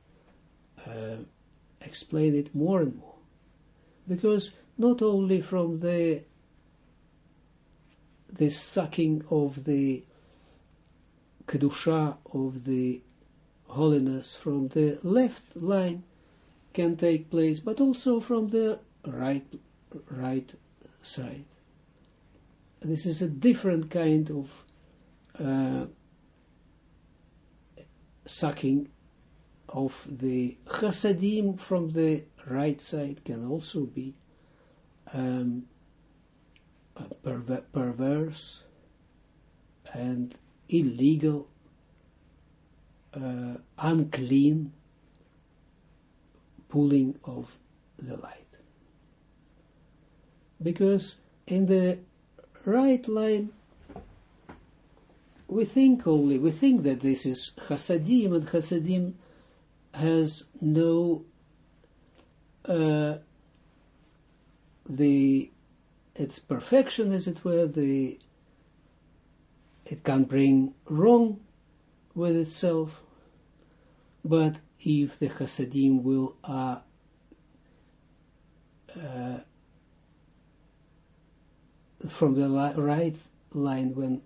explain it more and more. Because not only from the sucking of the kedusha, of the holiness from the left line can take place, but also from the right side. This is a different kind of sucking of the chasadim from the right side can also be perverse and illegal, unclean pulling of the light. Because in the right line, we think that this is chasadim, and chasadim has no its perfection, as it were, it can bring wrong with itself, but if the chasadim will from the right line, when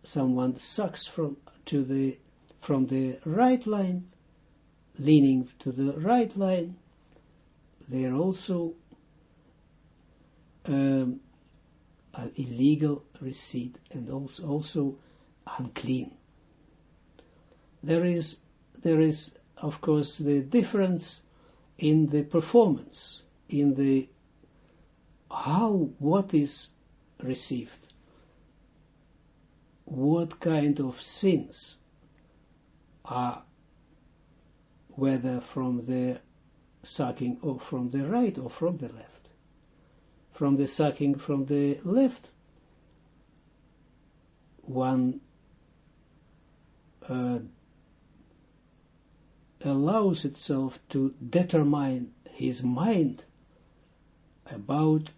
someone sucks from the right line, leaning to the right line, they are also an illegal receipt and also unclean. There is of course the difference in the performance, in the what is received, what kind of sins are, whether from the sucking or from the right or from the left. From the sucking from the left, one allows itself to determine his mind about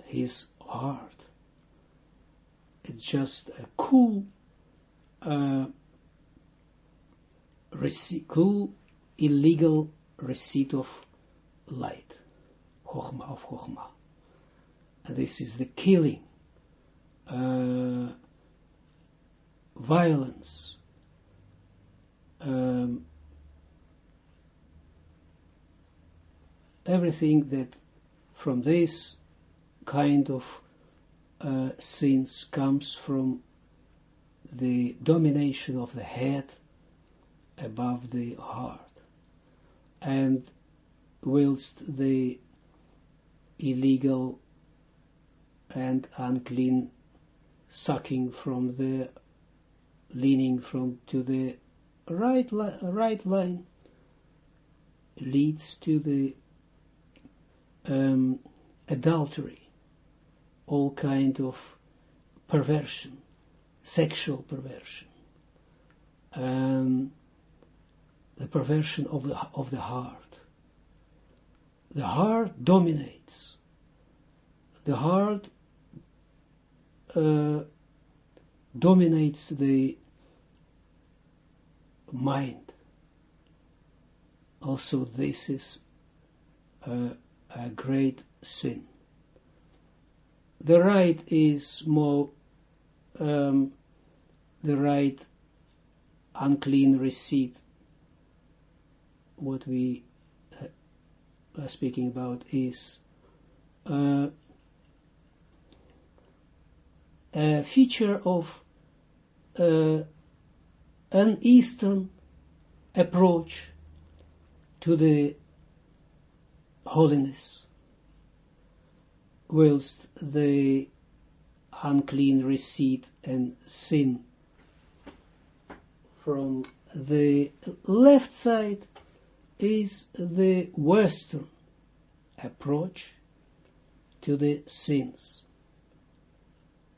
his heart. It's just a cool illegal receipt of light, of Chokhmah. And this is the killing, violence, everything that from this kind of sins comes from the domination of the head above the heart, and whilst the illegal and unclean sucking from the leaning from to the right line leads to the adultery, all kind of perversion, sexual perversion, the perversion of the heart. The heart dominates. The heart dominates the mind. also this is a great sin. The right is more, the right unclean receipt, what we are speaking about is a feature of an Eastern approach to the holiness, whilst the unclean receipt and sin from the left side is the Western approach to the sins,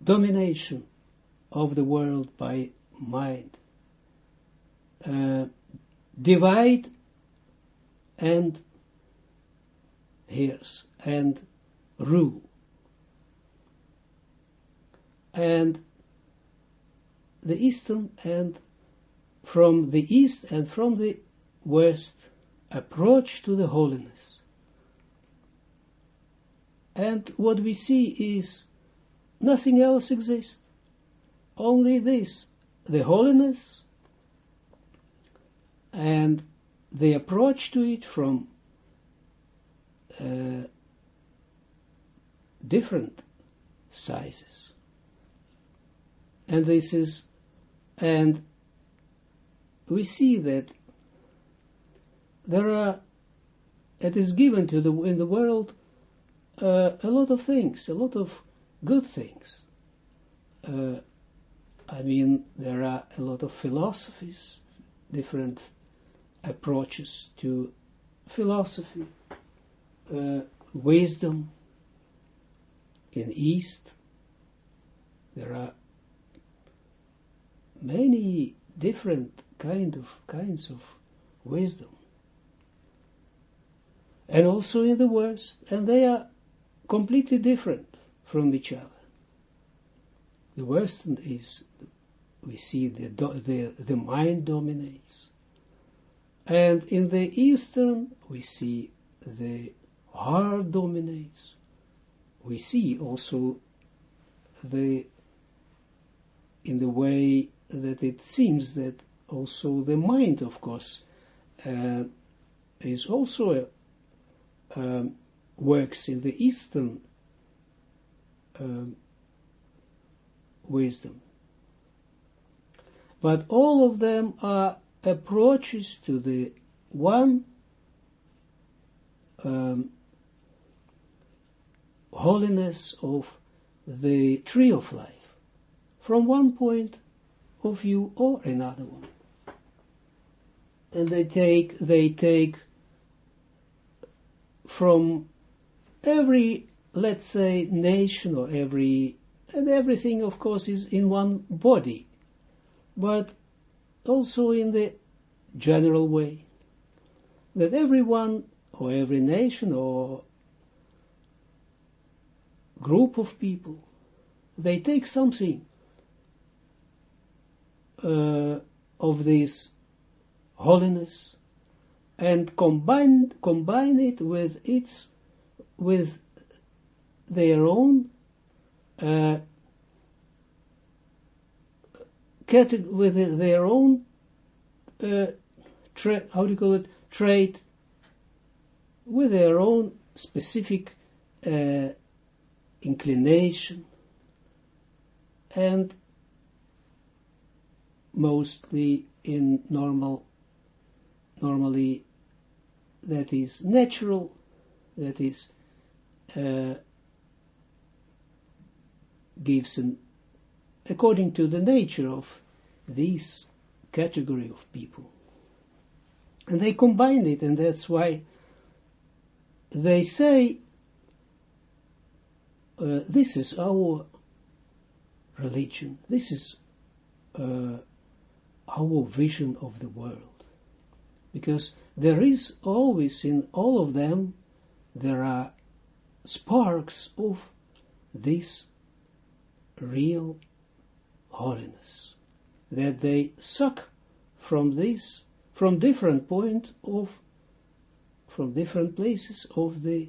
domination of the world by mind, divide and hears and rule. And the Eastern and from the East and from the West approach to the holiness. And what we see is nothing else exists, only this, the holiness, and the approach to it from different sizes. And this is, and we see that there are, it is given to the in the world a lot of things, a lot of good things. I mean, there are a lot of philosophies, different approaches to philosophy, wisdom in East. There are many different kinds of wisdom, and also in the West, and they are completely different from each other. The Western is, we see the mind dominates, and in the Eastern we see the heart dominates. We see also in the way that it seems that also the mind, of course, is also works in the Eastern wisdom. But all of them are approaches to the one holiness of the tree of life, from one point of view or another one. And they take from every, let's say, nation or everything, of course, is in one body, but also in the general way, that everyone or every nation or group of people, they take something of this holiness and combine it with their own with their own trait, with their own specific inclination, and mostly normally that is natural, that is gives according to the nature of this category of people. And they combine it, and that's why they say, this is our religion, this is our vision of the world. Because there is always in all of them, there are sparks of this real holiness, that they suck from this, from different point of from different places of the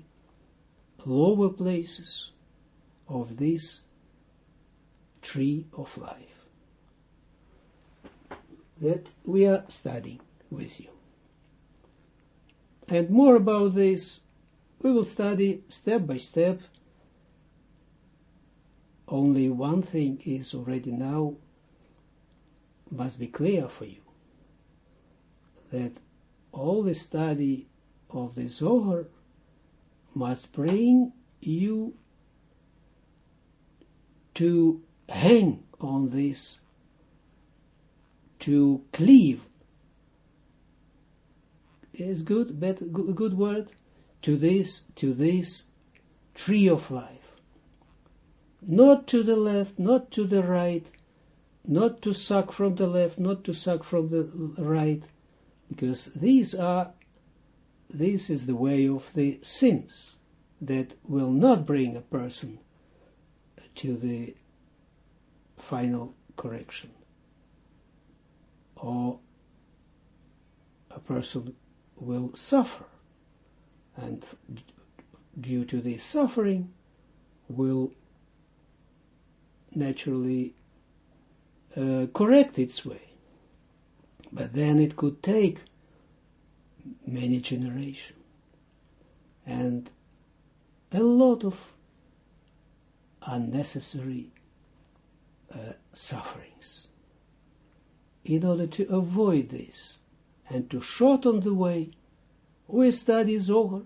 lower places of this tree of life that we are studying with you. And more about this we will study step by step. Only one thing is already now must be clear for you, that all the study of the Zohar must bring you to hang on this, to cleave, is good, good word, to this tree of life. Not to the left, not to the right, not to suck from the left, not to suck from the right, because this is the way of the sins that will not bring a person to the final correction, or a person will suffer, and due to this suffering will naturally correct its way, but then it could take many generations and a lot of unnecessary sufferings. In order to avoid this and to shorten the way, we study Zohar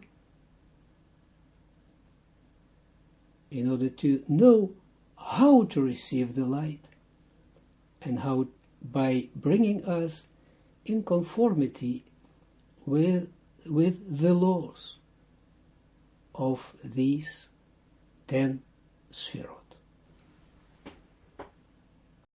in order to know how to receive the light and how, by bringing us in conformity with the laws of these 10 Sfirot.